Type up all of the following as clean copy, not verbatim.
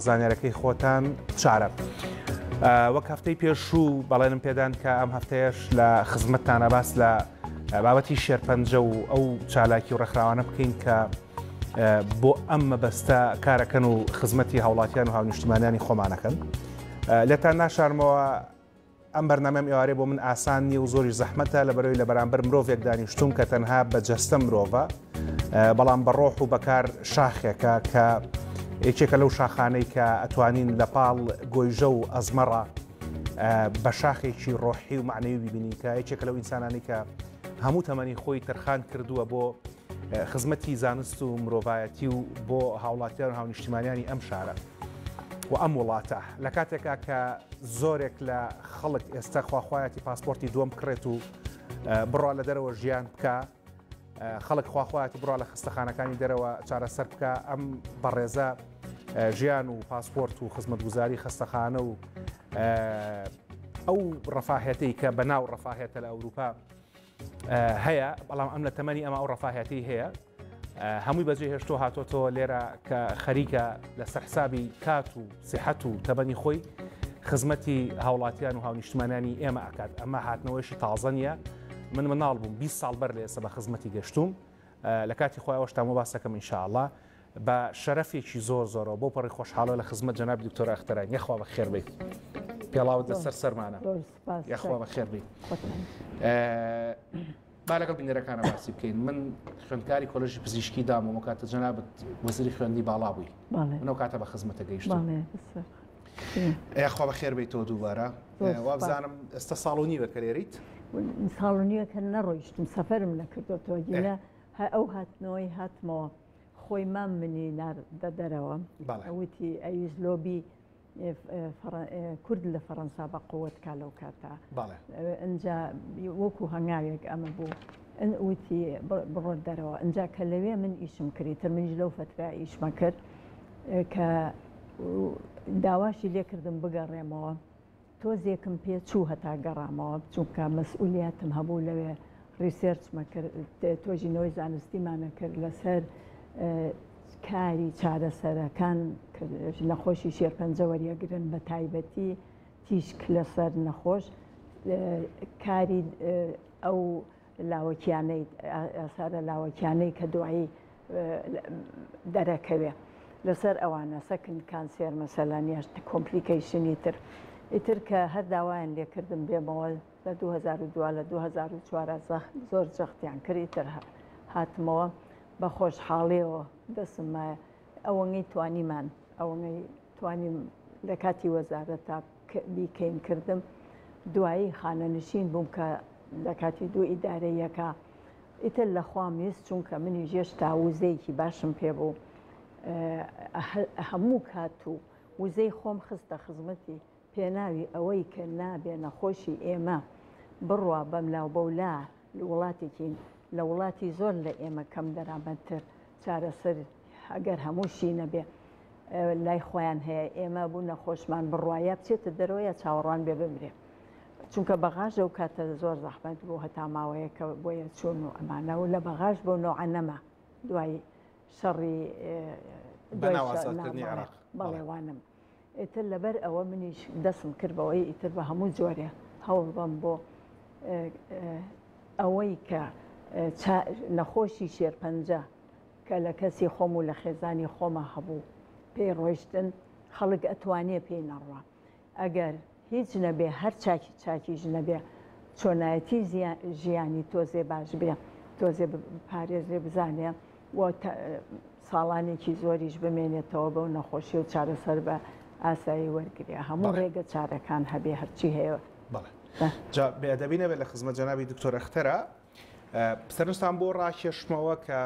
زانیارەکەی خۆتان چارە وەک هەفتەی پێشوو بەڵێنم پێدان کە ئەم هەفتەیەش لە خزمەتتانە باس لە بابەتی شێرپەنجە و ئەو چالاکی و ڕێکخراوانە بکەین کە بۆ ئەم مەبەستە کارەکەن و خزمەتی هاوڵاتیان و هاونیشتیمانیانی خۆمانەکەن لێتان ناشارمەوە ئەم بەرنامەم ئێوارێ بۆ من ئاسان نییە و زۆری زەحمەتە لەبەرەوەی لە بەرامبەر مرۆڤێک دانیشتوم کە تەنها بە جەستە مرۆڤە بەڵام بەڕۆح و بەکار شاخێکە کە یەکێکە لەو شاخانەی کە ئەتوانین لە پاڵ گۆیژە و ئەزمەڕە بە شاخێکی ڕۆحی و معنەوی ببینین کە یەکێکە لەو ئینسانانی کە هەموو تەمەنی خۆی تەرخان کردووە بۆ خزمەتی زانست و مرۆڤایەتی و بۆ هاوڵاتیان و هاونیشتیمانیانی ئەم شارە و ئەم وڵاتە لە کاتێکا کە زۆرێک لە خەڵک ئێستا خواخوایەتی پاسپۆرتی دووەم کڕێت و بڕوا لە دەرەوە ژیان بکە خەڵک خواخوایەتی بڕوا لە خستەخانەکانی دەرەوە چارەسەر بکە ئەم بەڕێزە ژیان و پاسپۆرت و خزمەتگوزاری خستەخانە و ئەو ڕەفاهێتەی کە بەناو ڕەفاهێتە لە ئەوروپا هەیە بەڵام ئەم لە تەمەنی ئەمە ئەو ڕەفاهێتی هەیە هەمووی بەجێ هێشتۆ هاتۆتەوە لێرە کە خەریکە لەسەر حسابی کات و سیحەت و تەبەنی خۆی خزمەتی هاوڵاتیان و هاونیشتمانیانی ئێمە ئاکات ئەمە هاتنەوەیشی تازە نیە من مناڵ بووم 20 ساڵ بەر لە ئێستا بە خزمەتی گەشتوم لە کاتی خۆی ئەوەش تامۆ باس دەکەم ئینشاءڵڵا بە شەرەفێکی زۆرەوە بۆ پەڕی خۆشحاڵە لە خزمەت جەنابی دکتۆر ئەختەرانی یەخوا بەخێر بیت پێڵاوت لەسەر سەرمانە یەخوا بەخێر بیت با لەگەڵ بینەرەکانە باسی بکەین من خوێندکاری کۆلێژی پزیشکی دامەوە کاتە جەنابەت وەزیری خوێندی باڵا بووی منەوە کاتە بە خزمەتە گەیشتم یەخوا بەخێر بیتەوە دووبارە وابزانم ئێستا ساڵ و نیوە کە لێرەیت ساڵ و نیوە کە نەڕۆیشتم سەفەرم نەکردوەوە گیلە ئەو هاتنەوەی هاتمەوە خۆی مام منی دەرەوە ئەوتی ئەویز لۆبی کورد لە فەڕەنسا بە قووەت کا لەو کاتە ئەجا وەکو هەنگاوێک ئەمە بوو وتی بڕۆ دەرەوە ئەجا کە لەوێ من ئیشم کردی تر منیش لەو فترا ئیشمە کرد کە داواشی لێکردم بگەڕێمەوە تۆزێکم پێ چوو هەتا گەڕامەوە چونکە مەسئولیاتم هەبوو لەوێ ریسێرچمە کرد تۆژینەوەی زانستیمانە کرد لەسەر کاری چارەسەرەکان نەخۆشی شێرپەنجە وەریەگرن بە تایبەتی تیشک لەسەر نەخۆش کاری ئەو لاوەکیانەی ئاسارە لاوەکیانەی کە دوایی دەرەکەوێ لەسەر ئەوانە سەکن کانسێر مەسەلەن یاش کۆمپلیکیشنی تر ئیتر کە هەر داوایان لێکردم بێمەوە لە 2002 لە 2004 زۆر جەختیان کردی تر هاتمەوە بە خۆشحاڵیەوە دەسمە ئەوەنگەی توانیمان ئەوەنگەی توانیم لە کاتی وەزارەتە بیکەین کردم دوایی خانەنشین بووم کە لە کاتی دوو ئیدارەیەکە ئیتر لە خوامیست چونکە منی ژێشتا وزەیەکی باشم پێ بوو هەموو کات و وزەی خۆم خستە خزمەتی پێناوی ئەوەی کە نابێ نەخۆشی ئێمە بڕوا بەم لاو بەولا وڵاتێکی لە وڵاتی زۆر لە ئێمە کەم دەرامەتر چارەسەر ئەگەر هەمووشی نەبێ لای خۆیان هەیە ئێمە بوو نەخۆشمان بڕواایە بچێتە دەرەوەیە چاوەڕوان بێ بمرێ چونکە بەغاژە و کاتە زۆر زەحمەت بوو هەتا ماوەیەکە بۆیە چۆن و ئەمانە و لە بەغاژ بۆ نۆعە نەما دوای شەڕی بەڵێوانم ئیتر لەبەر ئەوە منیش دەسم کردبەوەی ئیتر بە هەموو جۆرێ هەوڵ بم بۆ ئەوەی کە نەخۆشی شێرپەنجە کە لە کەسی خۆم و لە خێزانی خۆمە هەبوو پێی ڕۆیشتن خەڵک ئەتوانێ پێی نەڕوا ئەگەر هیچ نەبێ هەر چاکیش نەبێ چۆنایەتی ژیانی تۆزێ باش بێ تۆزێ پارێزێ بزانێ و ساڵانێکی زۆریش بمێنێتەوە بەو نەخۆشی و چارەسەر بە ئاسایی وەرگێ هەموو ڕێگە چارەکان هەبێ هەرچی هەیە جا بێدەبی نەبێت لە خزمەت جەنابی دکتۆر ئەختەرە سەرنجتان بۆ ڕاکێشمەوە کە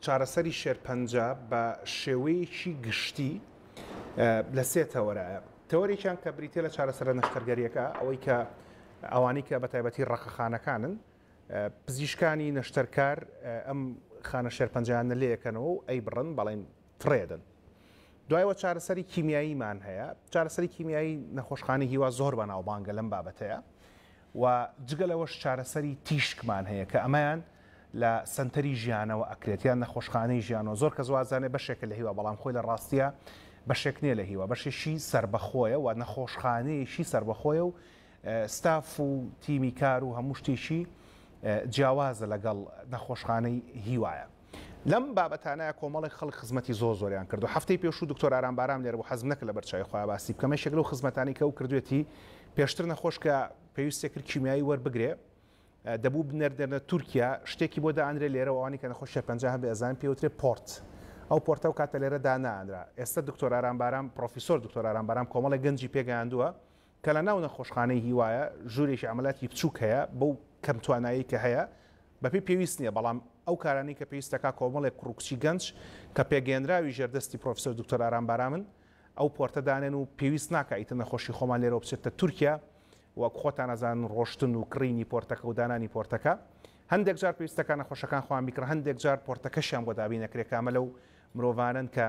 چارەسەری شێرپەنجە بە شێوەیەکی گشتی لە سێ تەوەرایە تەوەرێکیان کە بریتێ لە چارەسەرە نەشتەرگەریەکە ئەوەی کە ئەوانی کە بە تایبەتی ڕقەخانەکانن پزیشکانی نەشتەرکار ئەم خانە شێرپەنجیانە لێیەکەنەوە و ئەی بڕن بەڵێن فڕێدن دوایەوە چارەسەری کیمیاییمان هەیە چارەسەری کیمیایی نەخۆشخانەی هیوا زۆر بەناوبانگە لەم بابەتەیە و جگەلەوەش چارەسەری تیشکمان هەیە کە ئەمەیان لە سنتەری ژیانەوە ئەکرێت یان نەخۆشخانەی ژیانەوە زۆر کە زوازانێ بەشێکە لە هیوا بەڵام خۆی لە ڕاستیە بەشێک نییە لە هیوا بەشێکی سربەخۆیە و نەخۆشخانەیەشی سربەخۆیە و ستاف و تیمی کار و هەموو شتێکی جیاوازە لەگەڵ نەخۆشخانەی هیوایە. لەم بابەتانەیە کۆمەڵی خەڵک خزمەتی زۆریان کردو. هەفتەی پێشوو دکتۆر ئارامبارام لێرە بۆ حەزم نەکرد لە بەرچاوی خۆیان باسی بکەم. یەکێک لەو خزمەتانی کە ئەو کردوێتی پێشتر نەخۆش کە پێویستێک کرد کیمیایی وەربگرێ دەبوو بنەردێنە تورکیا شتێکی بۆ دائانرێ لێرە ئەوانی کە نەخۆشیە 50 بە ئەزان پێوترێ پۆرت. ئەو پۆرتە و کاتە لێرە داناندرا. ئێستا دکتۆر ئارامبارام پرۆفیسۆر دکتۆر ئارامبارام کۆمەڵی گەنجی پێگەیاندووە کە لە ناو نەخۆشخانەی هیوایە ژوورێکی عملیاتی بچووک هەیە بەو کەم توانایی کە هەیە بەپێی پێویست نییە بەڵام ئەو کارانی کە پێویستەکە کۆمەڵێک کوڕکچی گەنج کە پێگەێنراوی ژێردەستی پرۆفیسۆر دکتۆر ئارامبارامن ئەو پۆرتە دانێن و پێویست ناکە ئیتر نەخۆشی خۆمان لێرە بچێتە تورکیا وەک خۆتان ئەزانن ڕۆشتن و کڕینی پۆرتەکە و دانانی پۆرتەکە هەندێک جار پێویستەکە نەخۆشەکان خۆیان بیکڕن هەندێک جار پۆرتەکەشیان بۆ دابین نەکرێت کامە لەو مرۆڤانن کە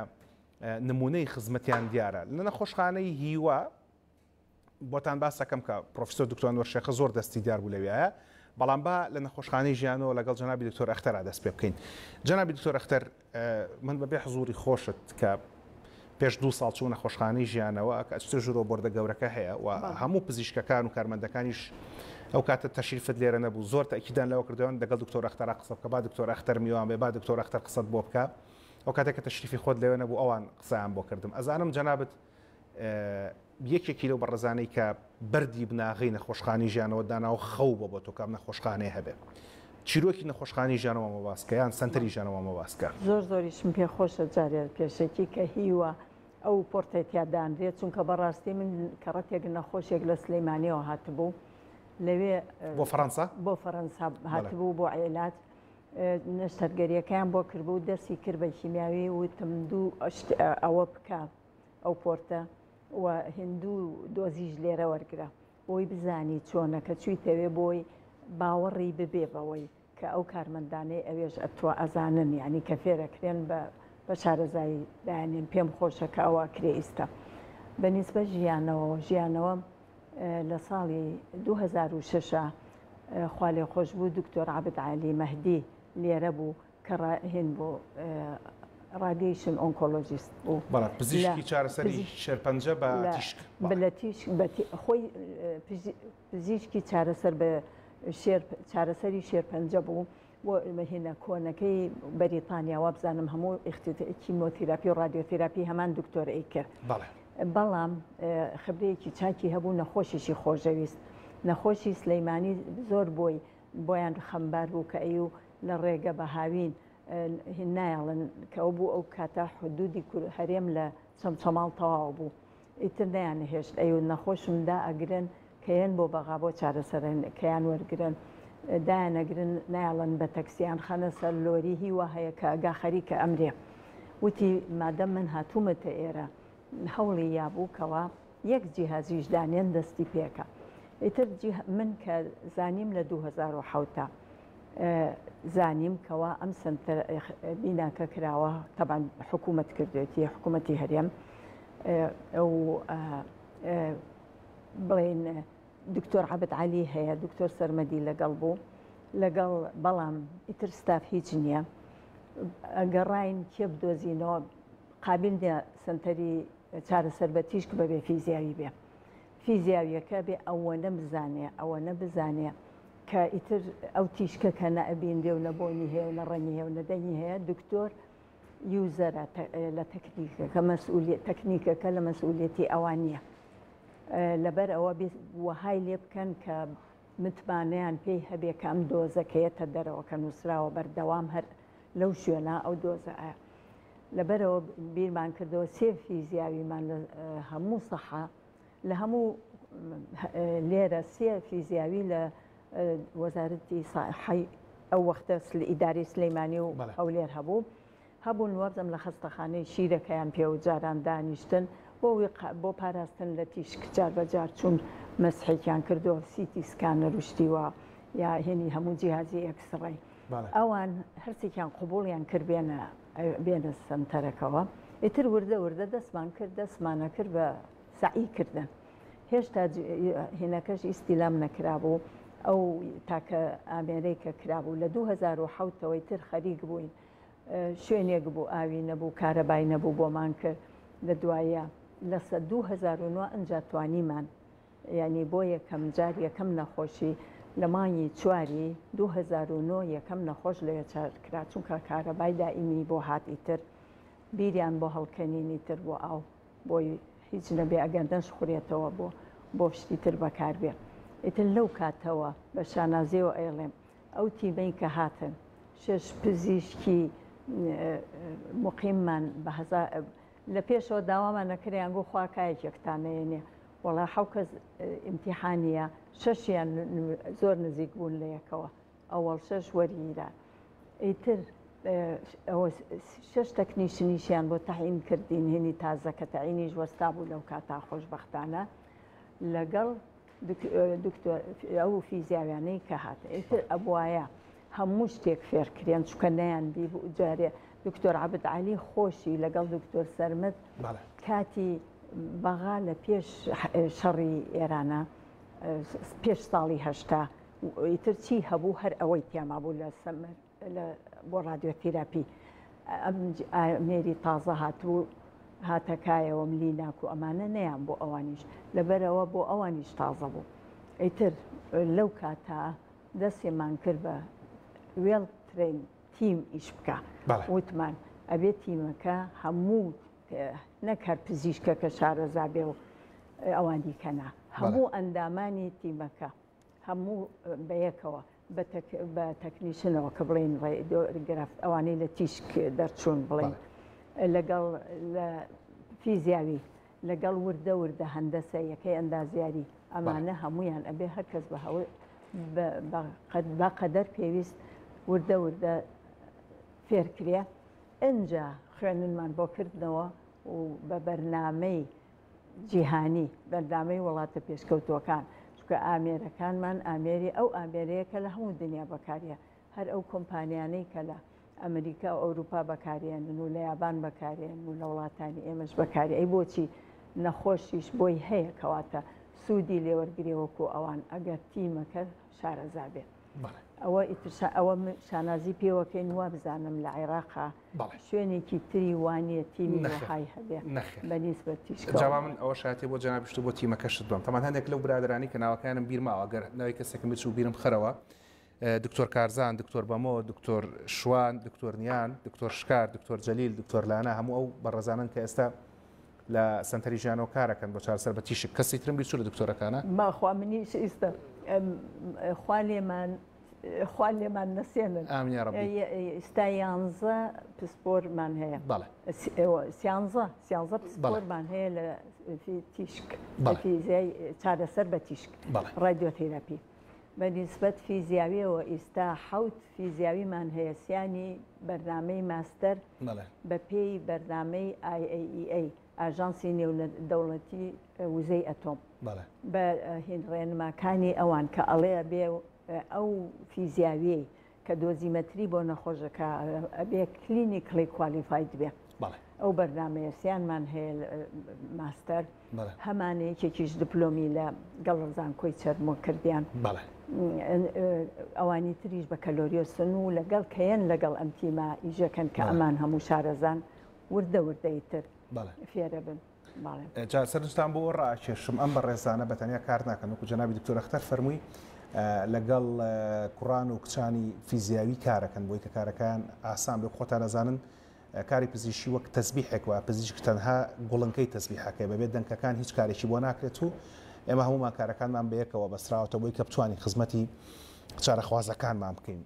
نمونەی خزمەتیان دیارە لە نەخۆشخانەی هیوا بۆتان باس دەکەم کە پرۆفیسۆر دکتۆر ئەنوەر زۆر دەستی دیار بوو لەوێیە بەڵام با لە نەخۆشخانەی ژیانەوە لەگەڵ جەنابی دکتۆر ئەختەرا دەست پێ بکەین. جەنابی دکتۆر ئەختەر من بەبێ حزوری خۆشت کە پێش 2 ساڵ چوو نەخۆشخانەی ژیانەوە کە ئەچتە ژوورۆ بۆردە گەورەکە هەیە و هەموو پزیشکەکان و کارمەندەکانیش ئەو کاتە تەشریفت لێرە نەبوو زۆر تاکیدان لەوە کردوان دەگەڵ دکتۆر ئەختەرا قسە بکە با دکتۆر ئەختەر میوان بێ با دکتۆر ئەختەر قسەت بۆ بکە ئەو کاتێک کە تەشریفی خۆت لێوێ نەبوو ئەوان قسەیان بۆ کردم. ئەزانم جەنابەت یەکێکی لەو بەڕێزانەی کە بەردی بناغی نەخۆشخانەی ژیانەوە داناوە خەو بۆ تۆ کام نەخۆشخانەیە هەبێت. چیرۆکی نەخۆشخانەی ژیانەوە مەباسکە یان سنتەری ژیانەوە مەباسکە. زۆریشم پێخۆشە جارێت پێشێکی کە هیوە ئەو پۆرتێتیادانرێت چونکە بەڕاستی من کەڕەتێک نەخۆشێک لە سلەیمانیەوە هاتبوو لەوێ بۆ فەڕەنسا هاتبوو بۆ عێلات نەشتەرگەریەکان بۆ کردبوو دەستی کرد بە کیمیاوی وتم دوو ئەوە بکە ئەو پۆرتە و هندوو دۆزیش لێرە وەرگرە بۆی بزانی چۆنە کە چوویتەوێ بۆی باوەڕی ببێ بەوەی کە ئەو کارمەندانەی ئەوێژ ئەتوە ئەزانن یعنی کە فێرەکرێن بە شارەزایی دایانێن پێم خۆشە کە ئەوە کرێ ئیستا بەنسبە ژیانەوە لە ساڵی 2006 خوا لێ خۆش بوو دکتۆر عابد عالی مەهدی لێرە بوو کە ڕاهێن بۆ رادیشن ئۆنکۆلۆژیست بوو پزیشکی چارەسەری شێرپەنجە بە تیشک خۆی پزیشکی چارەسەر بە چارەسەری شێرپەنجە بوو بۆ هێنە کۆنەکەی بەریتانیاوە بزانم هەموو کیمۆتیراپی و رادیۆتیراپی هەمان دکتۆرەی کرد بەڵام خبرەیەکی چاکی هەبوو نەخۆشیشی خۆشەویست نەخۆشی سلەیمانی زۆر بۆیان خەمبار بوو کە ئەو لە ڕێگە بە هاوین نایڵن کە ئەو بوو ئەو کاتە حدودی هەرێم لە چەمچەماڵ تەواو بوو ئیتر نەیانە هێشت ئەو نەخۆشمدا ئەگرن کەیان بۆ بەغا بۆ چارەسەرن کەیان وەرگرن دایانەگرن نایڵن بە تەکسیان خەنە سەر لۆری هیوا هەیە کە ئەگا خەریکە ئەمرێ وتی مادەم من هاتوومەتە ئێرە هەوڵی یابوو کەوا یەک جیهازیش دانێن دەستی پێکە ئیتر من کە زانیم لە 2007 زانیم کەوا ئەم سنتەر بیناکە کراوە تەبان حکوومەت کردوێتی حکوومەتی هەرێم ئەو بڵێن دکتۆر عابد عالی هەیە دکتۆر سەرمەدی لەگەڵ بوو لەگەڵ بەڵام ئیتر ستاف هیچ نییە ئەگەڕین کێ بدۆزینەوە قابل نیە سنتەری چارەسەر بە تیشک بەبێ فیزیاوی بێ فیزیاویەکە بێ ئەوە بزانێ کە ئیتر ئەو تیشکە کە نەئەبین و نەبۆنی هەیە و نەڕەنی هەیە و نەدەنی هەیە دکتۆر یوزەرە لە تەکنیکەکە تەکنیکەکە لە مەسئولێتی ئەوان نییە لەبەر ئەوە وەهای لێ بکەن کە متمانەیان پێی هەبێ کە ئەم دۆزەکەیەتە دەرەوە کە نووسراوە بەردەوام هەر لەو شوێنە ئەو دۆزە لەبەرەوە بیرمان کردەوە سێ فیزیاویمان لە هەموو سەحە لە هەموو لێرە سێ فیزیاوی لە وەزارەتی ساحەی ئەو وەختە ئیداری سلەیمانی و ئەو لێر هەبوون وەبزەم لە خەستەخانەی شیرەکەیان پێ و جاران دانیشتن بۆ پاراستن لە تیشک جار بەجار چوون مەسحێکیان کردەوە سیتی سکانە روشتیوە یا هێنی هەموو جیهازی ئەکسڕی ئەوان هەرچێکیان قوبوڵیان کرد بێنە سنتەرەکەوە ئیتر وردە دەستمان کرد دەستمانە کرد بە سعیکردن هێشتا هێنەکەش ئیستیلام نەکرابوو ئەو تاکە ئامێرەیکە کرابوو لە 2007ەوەی تر خەریک بووین شوێنێک بوو ئاوی نەبوو کارەبای نەبوو بۆمان کرد لە دوایە لە 2009 ئەنجا توانیمان یعنی بۆ یەکەم جار یەکەم نەخۆشی لە مانگی چواری 2009 یەکەم نەخۆش لە کرا چونکە کارەبای دائیمی بۆ هاتیتر بیریان بۆ هەڵکەنینی تر بۆ ئاو بۆی هیچ نەبێ ئەگەندەش خوڕێتەوە بۆ شتی تر بەکاربێ. ئیتر لەو کاتەوە بە شانازیەوە ئەیڵێم ئەو تیمەی کە هاتن 6 پزیشکی مقیممان لە پێشەوە داوامان نەکریان بۆ خواکایەکێکتانەیەنێ وەڵا حەوکەس ئیمتیحانیە 6یان زۆر نزیک بوون لە یەکەوە ئەوەڵ 6 وەرگیران ئیتر 6 تەکنیشنیشیان بۆ تەعین کردین هێنی تازە کە تەعینیش وەستا بوو لەو کاتا خۆشبەختانە لەگەڵ ئەو فیزیاویانەی کە هاتە ئیتر ئەبوایە هەموو شتێک فێرکرێن چکە نەیان بی جارێ دکتۆر عەبد عەلی خۆشی لەگەڵ دکتۆر سەرمەد کاتی بەغا لە پێش شەڕی ئێرانە پێش ساڵی هەشتا ئیتر چی هەبوو هەر ئەوەی تێما بوو لە سەمەر بۆ رادیۆتیراپی ئەمێری تازە هاتبوو هاتەکایەوە ملی ناکو ئەمانە نەیان بۆ ئەوانیش لەبەرەوە بۆ ئەوانیش تازە بوو ئیتر لەو کاتا دەستێمان کرد بە وێڵ ترین تیم ئیش بکە وتمان ئەبێ تیمەکە هەموو نەک هەر پزیشکە کە شارەزا بێ و ئەوانی کەنا هەموو ئەندامانی تیمەکە هەموو بەیەکەوە بە تەکنیشنەوە کە بڵێن گرافت ئەوانەی لە تیشک دەرچوون بڵێن لەگەڵ فیزیاوی لەگەڵ وردە هەندەسە یەکەی ئەندازیاری ئەمانە هەمویان ئەبێ هەر کەس بە قەدەر پێویست وردە فێرکرێ ئەنجا خوێننمان بۆ کردنەوە و بە بەرنامەی جیهانی بەردامەی وڵاتە پێشکەوتوەکان چکە ئامێرەکانمان ئامێری ئەو ئامێرەیە کە لە هەموو دنیا بەکاریە هەر ئەو کۆمپانیانەی کە لە ئەمریکا و ئەوروپا بەکارێنن و لە یابان بەکارێن و لە وڵاتانی ئێمەش بەکاری ئەی بۆچی نەخۆشیش بۆی هەیە کەواتە سوودی لێوەرگریەوەکو ئەوان ئەگەر تیمەکە شارەزا بێت ئەوە شانازی پێوەکەین وا بزانم لە عێراقا شوێنێکی تری وانە تیمی وهای هەبێ بەنسبەت جاوا من ئەوە شاتی بۆ جەنابشت بۆ تیمەکەشت بم تەمان هەندێک لەو برادرانی کە ناوەکانم بیرماوە گەر ناوی کەسێکم بچ و بیرم خەرەوە دکتۆر کارزان دکتۆر بەمۆ دکتۆر شوان دکتۆر نیان دکتۆر شکار دکتۆر جەلیل دکتۆر لانا هەموو ئەو بەڕێزانن کە ئێستا لە سنتەری ژیانەوە کارەکەن بۆ چارەسەر بە تیشک کەسی ترم بیرچوو لە دکتۆرەکانە ماخوا منیش ئێستا خوا لێمان نەسێنن ئێستا 11 پسپۆرمان هەیە سیانزە پسپۆرمان هەیە لە تیشک چارەسەر بە تیشک ڕادیۆتێراپی بەنسبەت فیزیاویەوە ئێستا 7 فیزیاویمان هەیە سیانی بەرنامەی ماستەر بە پێی بەرنامەی IAEA ئاژانسی نێودەوڵەتی وزەی ئەتۆم بە هێنڕێنماکانی ئەوان کە ئەڵەیە بێ ئەو فیزیاوی کە دۆزیمەتری بۆ نەخۆشەکە ئەبێ کلینیکلی کوالیفاید بێ ئەو بەرنامەیە سیانمان هەیە ماستەر هەمانەیەکێکیش دیپلۆمی لە گەڵزانکۆی چەرمۆ کردیان ئەوانی تریش بە کەلۆریۆسن و لەگەڵ کەیەن لەگەڵ ئەم تیمە ئیژەکەن کە ئەمان هەموو شارەزان وردەی تر فێرە بن سەرنجتان بۆ ڕاکێشم ئەم بەڕێزانە بەتەنیا کار ناکەن وەکو جەنابی دکتۆر ئەختەر فەرمووی لەگەڵ کوڕان و کچانی فیزیاوی کارەکەن بۆی کە کارەکان ئاسان بێ خۆتان دەزانن کاری پزیشکی وەک تەسبیحێکەوە پزیشک تەنها گوڵنکەی تەسبیحەکەی بەبێت دەنگەکان هیچ کارێکی بۆ ناکرێت و ئێمە هەمومان کارەکانمان بەیەکەوە بەسراوەتە بۆی کە بتوانین خزمەتی چارەخوازەکانمان بکەین.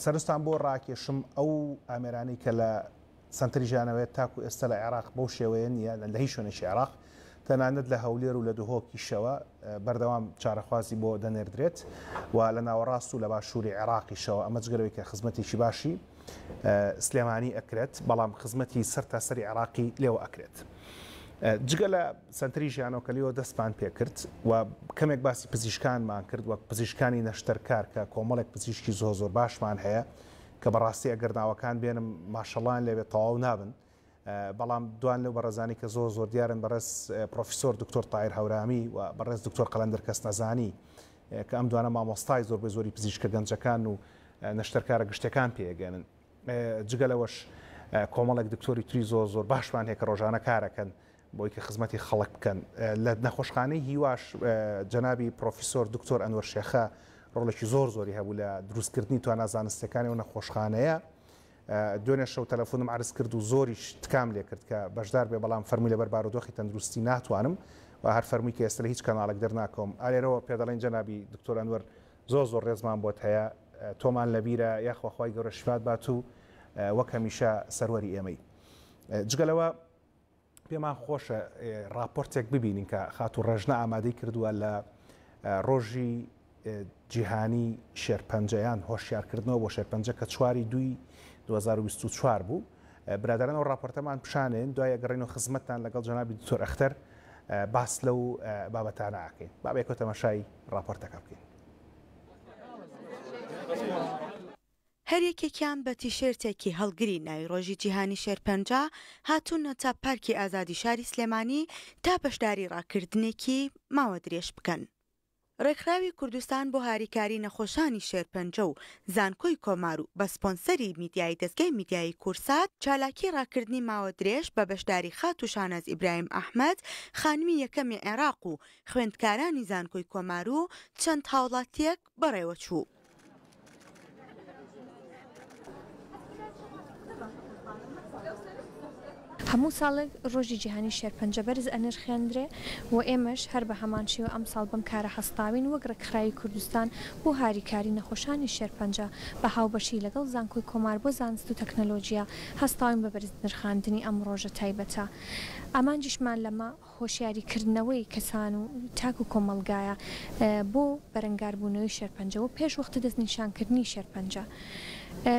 سەرنجتان بۆ ڕاکێشم ئەو ئامێرانەی کە لە سنتەری ژیانەوەیە تاکو ئێستا لە عێراق بەو شێوەیە نیە لە هیچ شوێنێکی عێراق تەنانەت لە هەولێر و لە دهۆکیشەوە بەردەوام چارەخوازی بۆ دەنێردرێت و لە ناوەڕاست و لە باشووری عێراقیشەوە ئەمە جگەرەوەی کە خزمەتێکی باشی سلێمانی ئەکرێت بەڵام خزمەتی سەر تا سەری عێراقی لێوە ئەکرێت. جگە لە سنتەری ژیانەوە کە لێوە دەستمان پێ کرد و کەمێک باسی پزیشکانمان کرد وەک پزیشکانی نەشتەرکار کە کۆمەڵێک پزیشکی زۆر باشمان هەیە کە بەڕاستی ئەگەر ناوەکان بێنم ماشەڵان لێوێت تەواو نابن بەڵام دوان لەو بەڕێزانی کە زۆر دیارن بەڕێز پرۆفیسۆر دکتۆر تایر هەورامی و بەڕێز دکتۆر قەلەندەر کەسنەزانی کە ئەم دوانە مامۆستای زۆری پزیشکە گەنجەکان و نەشتەرکارە گشتەکان پێگەنن جگە لەوەش کۆمەڵێک دکتۆری تری زۆر باشمان هەیە کە ڕۆژانە کارەکەن بۆی کە خزمەتی خەڵک بکەن لە نەخۆشخانەی هیواش جەنابی پرۆفیسۆر دکتۆر ئەنوەر شێخە ڕۆڵێکی زۆری هەبوو لە دروستکردنی توانە زانستیەکانی و نەخۆشخانەیە دوێنێ شەو تەلەفۆنم عرض کرد و زۆریش تکام لێ کرد کە بەشدار بێ بەڵام فەرمووی لەبەر بارودۆخی تەندروستی ناتوانم و هەر فەرمووی کە ئێستا لە هیچ کەناڵێک دەرناکەم ئالێرەوە پێ دەڵێن جەنابی دکتۆر ئەنوەر زۆر ڕێزمان بۆت هەیە تۆمان لەبیرە یاخواخوای گەورە شفات بات و وەک هەمیشە سەروەری ئێمەی جگەلەوە پێمان خۆشە راپۆرتێک ببینین کە خات و ڕێژنە ئامادەی کردووە لە ڕۆژی جیهانی شێرپەنجەیان هۆشیارکردنەوە بۆ شێرپەنجە کە 4/2/2024 بوو برادرانەوە راپۆرتەمان پیشانێن دوای گەڕێنەوە خزمەتتان لەگەڵ جەنابی دکتۆر ئەختەر باس لەو بابەتانە ئاکەین با بێکۆ تەماشای راپۆرتەکە بکەین. هەریەکێکیان بە تیشێرتێکی هەڵگری ناوی ڕۆژی جیهانی شێرپەنجە هاتوونە تا پارکی ئازادی شاری سلێمانی تا بەشداری ڕاکردنێکی ماوە درێژ بکەن. ڕێکخراوی کوردستان بۆ هاریکاری نەخۆشانی شێرپەنجە و زانکۆی کۆمار و بە سپۆنسەری میدیای دەستگای میدیایی کورسات چالاکی ڕاکردنی ماوە درێژ بە بەشداری خات و شانەز ئیبراهیم ئەحمەد خانمی یەکەمی عێراق و خوێندکارانی زانکۆی کۆمار و چەند هاوڵاتیەک بەڕێوە چوو. هەموو ساڵێک ڕۆژی جیهانی شێرپەنجە بەرز ئەنرخێندرێ و ئێمەش هەر بە هەمان شێوە ئەم ساڵ بەم کارە هەستاوین وەک ڕێکخراوی کوردستان بۆ هاریکاری نەخۆشانی شێرپەنجە بە هاوبەشی لەگەڵ زانکۆی کۆمار بۆ زانست و تەکنەلۆژیا هەستاوین بە بەرز نرخاندنی ئەم ڕۆژە تایبەتە. ئامانجیشمان لەمە هۆشیاریکردنەوەی کەسان و تاک و کۆمەلگایە بۆ بەرەنگاربوونەوەی شێرپەنجە و پێش وەختە دەستنیشانکردنی شێرپەنجە.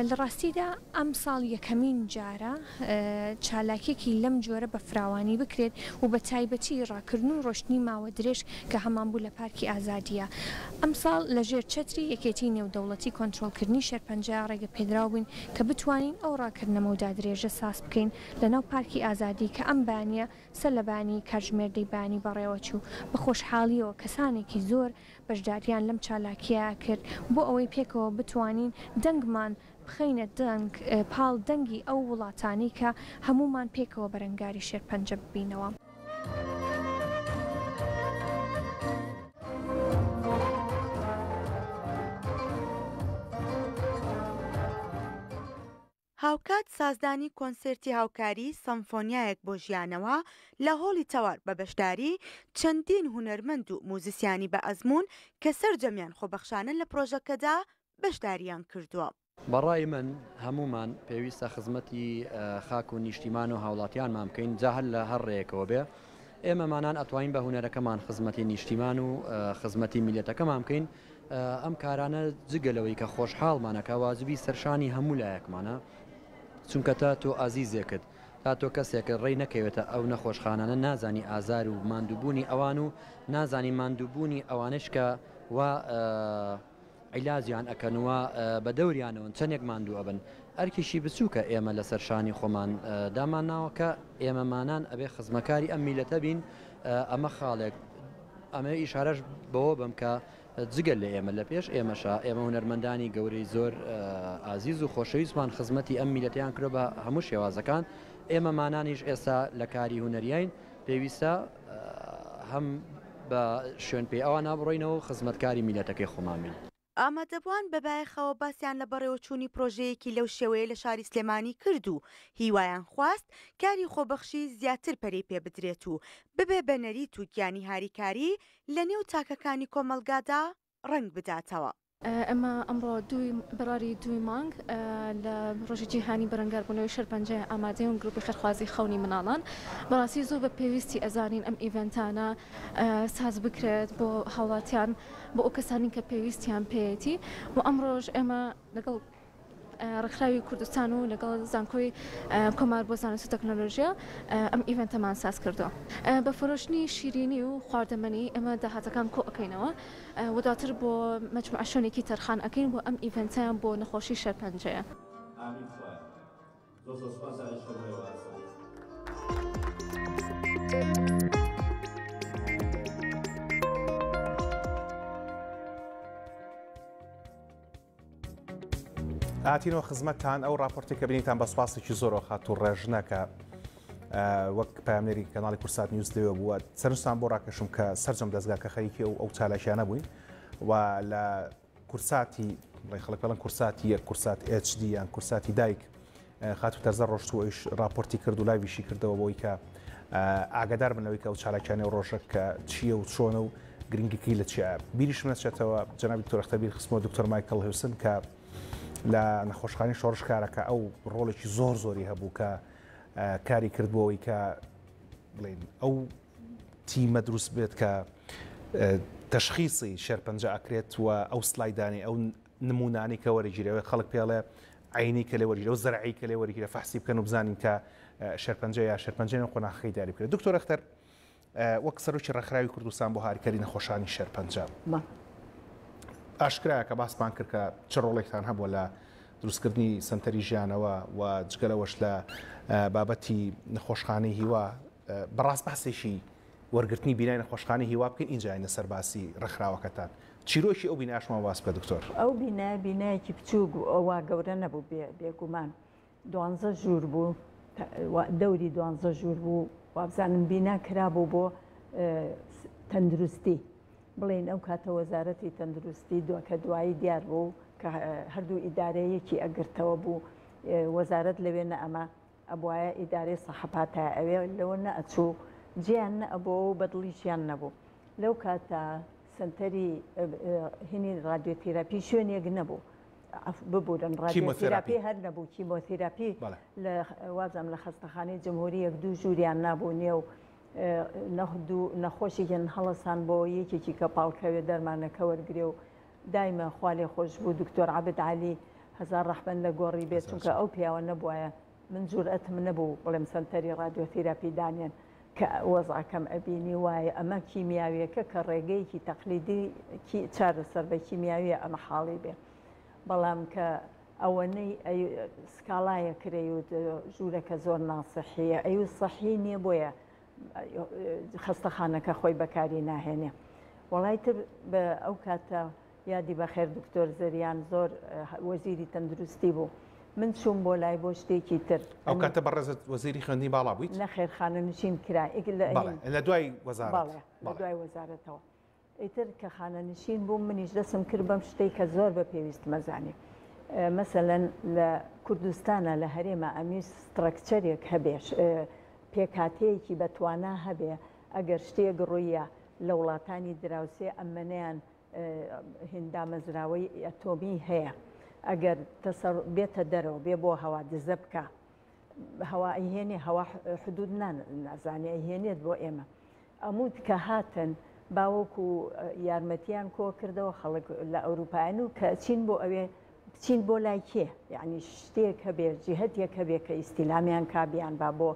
لە ڕاستیدا ئەم ساڵ یەکەمین جارە چالاکێکی لەم جۆرە بە فراوانی بکرێت و بە تایبەتی ڕاکردن و ڕۆشتنی ماوە درێژ کە هەمان بوو لە پارکی ئازادیە. ئەم ساڵ لەژێر چەتری یەکێتی نێودەوڵەتی کۆنتڕۆڵکردنی شێرپەنجە ڕێگە پێدراو بووین کە بتوانین ئەو ڕاکردنەوە و دادرێژە ساس بکەین لەناو پارکی ئازادی کە ئەم بانیە سەر لە بانی کاتژمێردەی بانی بەڕێوە چوو بە خۆشحاڵیەوە کەسانێکی زۆر بەشداریان لەم چالاکیە کرد بۆ ئەوەی پێکەوە بتوانین دەنگمان بخەینە دەنگ پاڵ دەنگی ئەو وڵاتانی کە هەمومان پێکەوە بەرەنگاری شێرپەنجە ببینەوە. هاوکات سازدانی کۆنسرتی هاوکاری سەمفۆنیایەک بۆ ژیانەوە لە هۆڵی تەوار بە بەشداری چەندین هونەرمەند و موزیسیانی بە ئەزمون کە سەرجەمیان خۆبەخشانە لە پرۆژەکەدا بەشداریان کردووە. بەڕای من هەمومان پێویستە خزمەتی خاک و نیشتیمان و هاوڵاتیانمان بکەین جا هەر لە هەر ڕێیەکەوە بێ ئێمەمانان ئەتوانین بە هونەرەکەمان خزمەتی نیشتیمان و خزمەتی میلەتەکەمان بکەین. ئەم کارانە جگەلەوەی کە خۆشحاڵمانەکە واجبی سەرشانی هەموو لایەکمانە چونکە تا تۆ ئازیزێکت تا تۆ کەسێکە ڕێی نەکەوێتە ئەو نەخۆشخانانە نازانی ئازار و ماندووبوونی ئەوان و نازانی ماندووبوونی ئەوانش کە وا عیلازیان ئەکەنوە بە دەوریانەوەن چەندێک ماندوو ئەبن ئەرکیشی بچووکە ئێمە لە سەرشانی خۆمان دامانناوە کە ئێمەمانان ئەبێ خزمەکاری ئەم میلەتە بین. ئەمە خاڵێک ئەمە ئیشارەش بەوە بم کە جگەل لە ئێمە لە پێش ئێمەشا ئێمە هونەرمەندانی گەورەی زۆر ئازیز و خۆشەویستمان خزمەتی ئەم میلەتیان کرۆ بە هەموو شێوازەکان ئێمەمانانیش ئێستا لە کاری هونەریین پێویستە هەم بە شوێن پێی ئەوان نابڕۆینەوە خزمەتکاری میلەتەکەی خۆمامین. ئامادەبووان بەبایەخەوە باسییان لە بەڕێوەچوونی پرۆژەیەکی لەو شێوەیە لە شاری سلێمانی کرد و هیوایان خواست کاری خۆبەخشی زیاتر پەرەی پێ بدرێت و ببێ بە نەریت و گیانی هاریکاری لە نێو تاکەکانی کۆمەلگادا ڕنگ بداتەوە. ئەمە ئەمڕۆ بەڕاری دوی مانگ لە ڕۆژی جیهانی بەرەنگاربوونەوەی شێرپەنجە ئامادەیەوە گروپی خەرخوازی خەونی مناڵان بەڕاستی زۆر بە پێویستی ئەزانین ئەم ئیڤنتانە ساز بکرێت بۆ هاوڵاتیان بۆ ئەو کەسانی کە پێویستیان پێیەتی و ئەمڕۆژ ئێمە لەگەڵ ڕێکخراوی کوردستان و لەگەڵ زانکۆی کۆمار بۆ زانست و تەکنەلۆژیا ئەم ئیڤنتەمان ساز کردووە. بە فرۆشتنی شیرینی و خواردەمەنی ئەمە داهاتەکان کۆ ئەەکەینەوە و دواتر بۆ مەجموعە شوێنێکی تەرخان ئەەکەین بۆ ئەم ئیڤنتیان بۆ نەخۆشی شێرپەنجەیە. ئاتینەوە خزمەتتان ئەو راپۆرتێکە بینیتان بە سوپاسێکی زۆرەوە خات و ڕێژنەکە وەک پامێری کەناڵی کورسات نیوز لێوە بووە سەرنجتان بۆ ڕاکەشم کە سەرجەم دەستگاکە خەریکی ئەو چالاکیانە بووین و لە کورساتی خەڵک بەڵێن کورساتی یەک کورسات HD یان کورساتی دایک خاتو تەرزە ڕۆشت و ئەویش راپۆرتی کرد و لایویشی کردەوە بۆی کە ئاگادار بنەوەی کە ئەو چالاکیانەی ڕۆژە کە چییە و چۆنە و گرنگەکەی لە چیە. بیریشم نەچێتەوە جەنابی دکتۆر ئەختەبیر خستمەوە دکتۆر مایکل هێوسن کە لە نەخۆشخانەی شۆڕشکارەکە ئەو ڕۆڵێکی زۆری هەبوو کە کاری کردبووەوەی کە بڵێن ئەو تیمە دروست بێت کە تەشخیصی شێرپەنجە ئەکرێت و ئەو سلایدانی ئەو نمونانی کە وەرەگیرەوە خەڵک پێڵێ عینی کە لێ وەرگیرە و زەرعی کە لێ وەرگیرە فەحسی بکەن و بزانین کە شێرپەنجە یا شێرپەنجەی قۆناغەکەی دیاری بکرێت. دکتۆر ئەختەر وەک سەرۆکی ڕێکخراوی کوردستان بۆ هاریکاری نەخۆشانی شێرپەنجە ئاشکرایە کە باسمان کرد کە چ ڕۆڵێکتان هەبووە لە دروستکردنی سنتەری ژیانەوە و جگەلەوەش لە بابەتی نەخۆشخانەی هیوا بەڕاست باسێکی وەرگرتنی بینای نەخۆشخانەی هیوا بکەین اینجا سەر باسی ڕێکخراوەکەتان چیرۆکی ئەو بیناشمان واس بکە دکتۆر. ئەو بینایەکی بچوو ئەوە گەورە نەبوو بێگومان 12 ژوور بوو دەوری 12 ژوور بوو وابزانم بینا کرابوو بۆ تەندروستی بڵێن ئەو کاتە وەزارەتی تەندروستی کە دوایی دیار بوو کە هەردوو ئیدارەیەکی ئەگرتەوە بوو وەزارەت لەوێنە ئەمە ئەبواە ئیدارەی سەحەپاتە ئەوێ لەوە نەئەچوو جیان نەبوو و بەدڵیشیان نەبوو لەو کاتە سنتەری هینی رادیۆتێراپی شوێنێک نەبوو ببوورن رادیۆتێراپی هەر نەبوو کیمۆتێراپی لە وازم لە خەستەخانەی جمهوریەک دوو ژووریان نابوو نیە و نەخۆشیان هەڵەسان بۆ یەکێکی کە پاڵکەوێ دەرمانەکە وەرگێ و دایمە خوالێ خۆش بوو دکتۆر عەبد عەلی هەزار ڕەحمەت لە گۆڕی بێت چونکە ئەو پیاوە نەبووایە من جورئەتم نەبوو بڵێم سنتەری رادیۆتێراپی دانێن کە وەزعەکەم ئەبینی وایە ئەمە کیمیاویەکە کە ڕێگەیەکی تەقلیدی چارەسەر بە کیمیاویە ئەمە حاڵی بێ بەڵام کە ئەوەنەی سکاڵایە کرێ و ژوورەکە زۆر ناسەحیە ئەو سەحی نییە بۆیە خەستەخانەکە خۆی بەکاری ناهێنێ وڵای تر بە ئەو کاتە یادی بەخێر دکتۆر زەریان زۆر وەزیری تەندروستی بوو من چووم بۆ لای بۆ شتێکی تر ئەو کاتە بەڕێزت وەزیری خوێندنی باڵا بوویت نەخێر خانەنشین کرا لە دوای وەزارەت لە دوای وەزارەتەوە ئیتر کە خانەنشین بووم منیش دەسم کرد بەم شتێک کە زۆر بە پێویست مەزانێ مەسەلەن لە کوردستانە لە هەرێمە ئەمی سترەکچەرێک هەبێش پێکاتەیەکی بەتوانە هەبێ ئەگەر شتێک ڕوویە لە وڵاتانی دراوسێ ئەمەنیان هێندامەزراوەی ئەتۆمی هەیە ئەگەر بێتە دەرەوە بێ بۆ هەوا دزە بکە هەوا ئەیهێنێ هەوا حدود نازانێ ئەیهێنێت بۆ ئێمە ئەمود کە هاتن باوەکو یارمەتیان کۆ کردەوە خەڵک لە ئەوروپایان و کە چین بۆ ئەوێ بچین بۆ لای کێ یعنی شتێک هەبێ جیهەتێک هەبێ کە ئیسیلامیان کابیان با بۆ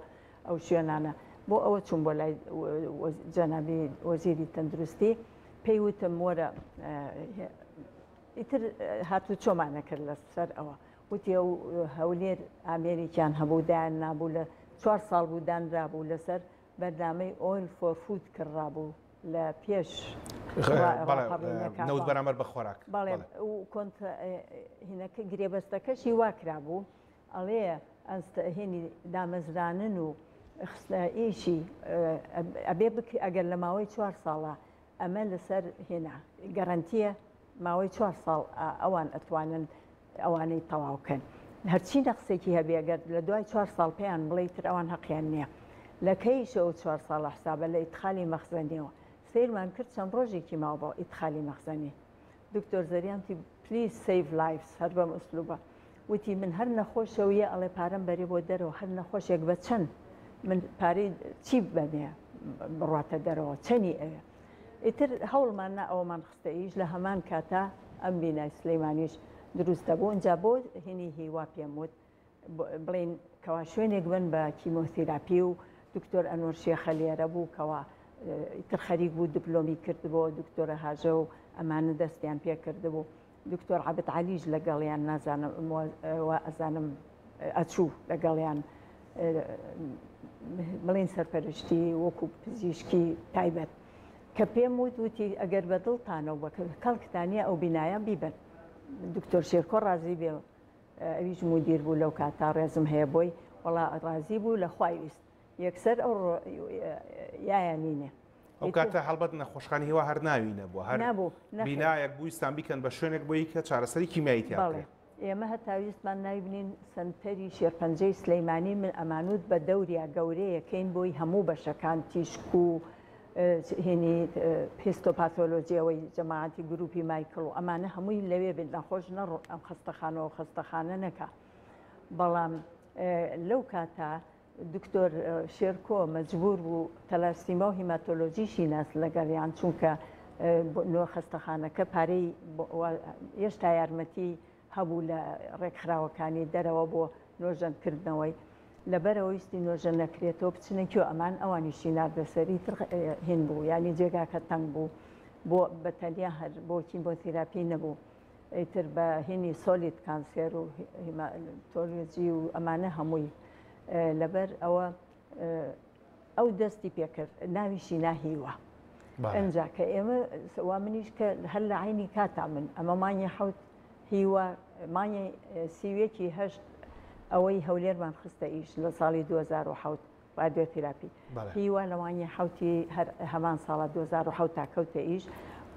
ئەو شوێنانە بۆ ئەوە چوون بۆ لای جەنابی وەزیری تەندروستی پێی وتم وەرە ئیتر هاتوو چۆمانە کرد لەسەر ئەوە وتی ئەو هەولێر ئامێریکیان هەبوودایان نابوو لە 4 ساڵ بوو دانرابوو لەسەر بەردامەی ئۆیل فۆر فود کڕابوو لە پێش نەوت بەرامبەر بە خۆراک بەڵێ و کۆنت هینەکە گرێبەستەکەشی وا کرابوو ئەڵێ هێنی دامەزرانن و ئیشی ئەبێ ئەگەر لە ماوەی 4 ساڵە ئەمە لەسەر هێنا گەرانتیە ماوەی 4 ساڵ ئەوان ئەتوانن ئەوانەی تەواوکەن هەرچی نەقسێکی هەبێگەر لە دوای 4 ساڵ پێیان بڵێ تر ئەوان حەقیان نییە لە کەیشەوە 4 ساڵە حسابە لە ئیدخالی مەخزەنیەوە سیرمان کرد چەند ڕۆژێکی ماوە بۆ ئیدخالی مەخزەنی دکتۆر زەریانتی پلیز سیڤ لایفز هەر بەم ئوسلوبە وتی من هەر نەخۆشەویە ئەڵێ پارەم بەرێ بۆ دەرەوە هەر نەخۆشێک بە چەند من پارەی چی بەمێ بڕاتە دەرەوە چەنی ئەوێ ئیتر هەوڵماننا ئەومان خستەئیش لە هەمان کاتا ئەم بینای سلەیمانیش دروستە بوو اینجا بۆ هێنی هیوا پێم وت بڵێن کەوا شوێنێک بن بە کیمۆتێراپی و دکتۆر ئەنوەر شێخە لێرە بوو کەوا ئیتر خەریک بوو دیپلۆمی کردبوو دکتۆرە هاژە و ئەمانە دەستیان پێ کردبوو دکتۆر عەبد عەلیش لەگەڵیان نازانم ئەزانم ئەچوو لەگەڵیان بڵێن سەرپەرشتی وەکو پزیشکی تایبەت کە پێم وتی ئەگەر بە دڵتانەوە بە کەڵکتانە ئەو بینایە بیبن دکتۆر شێرکۆ ڕازی بێ ئەویش مدیر بوو لەو کاتا ڕێزم هەیە بۆی وڵا ڕازی بوو لە خوای ویست یەکسەر ئەو یایانینێ ئەو کاتە هەڵبەت نەخۆشخانی هیوا هەر ناوی نەبووە هەر بینایەک بوویستان بیکەن بە شوێنێک بۆی کە چارەسەری کیمیایی بەڵێ ئێمە هەتاویستمان ناوبنین سنتەری شێرپەنجەی سلەیمانی من ئەمانوت بە دەوریا گەورەیەکەین بۆی هەموو بەشەکان تیشک و هێنی هیستۆپاتۆلۆجیەوەی جەماعەتی گروپی مایکل و ئەمانە هەمووی لەوێ بێت نەخۆش نەڕۆ ئەم خستەخانەوە خستەخانە نەکە بەڵام لەو کاتە دکتۆر شێرکۆ مەجبور بوو تەلارسیما و هیماتۆلۆژیشی ناس لەگەڵیان چونکە نوۆ خستەخانەکە پارەی هێشتا یارمەتی هەبوو لە ڕێکخراوەکانی دەرەوە بۆ نۆژەنکردنەوەی لەبەرەوەیستی نۆژە نەکرێتەوە بچنێکی و ئەمان ئەوانیشی ناردەسەری هێن بوو ینی جێگاکە تەنگ بوو بۆ بەتەنیا هەر بۆ کیمۆتیراپی نەبوو ئیتر بە هێنی سۆلیت کانسێر و هیماتۆلۆجی و ئەمانە هەمووی لەبەر ئەوە ئەو دەستی پێکرد ناویشی ناهیوە ئەنجا کە ئێمە وا منیش کە هەر لە عینی کاتا من ئەمە مانگی حەوت هیوە مانگی سیوێکی هەشت ئەوەی هەولێرمان خستە ئیش لە ساڵی 2007 رادیۆتیراپی هیوە لەوانی حوتی هەمان ساڵە 2007 تا کەوتە ئیش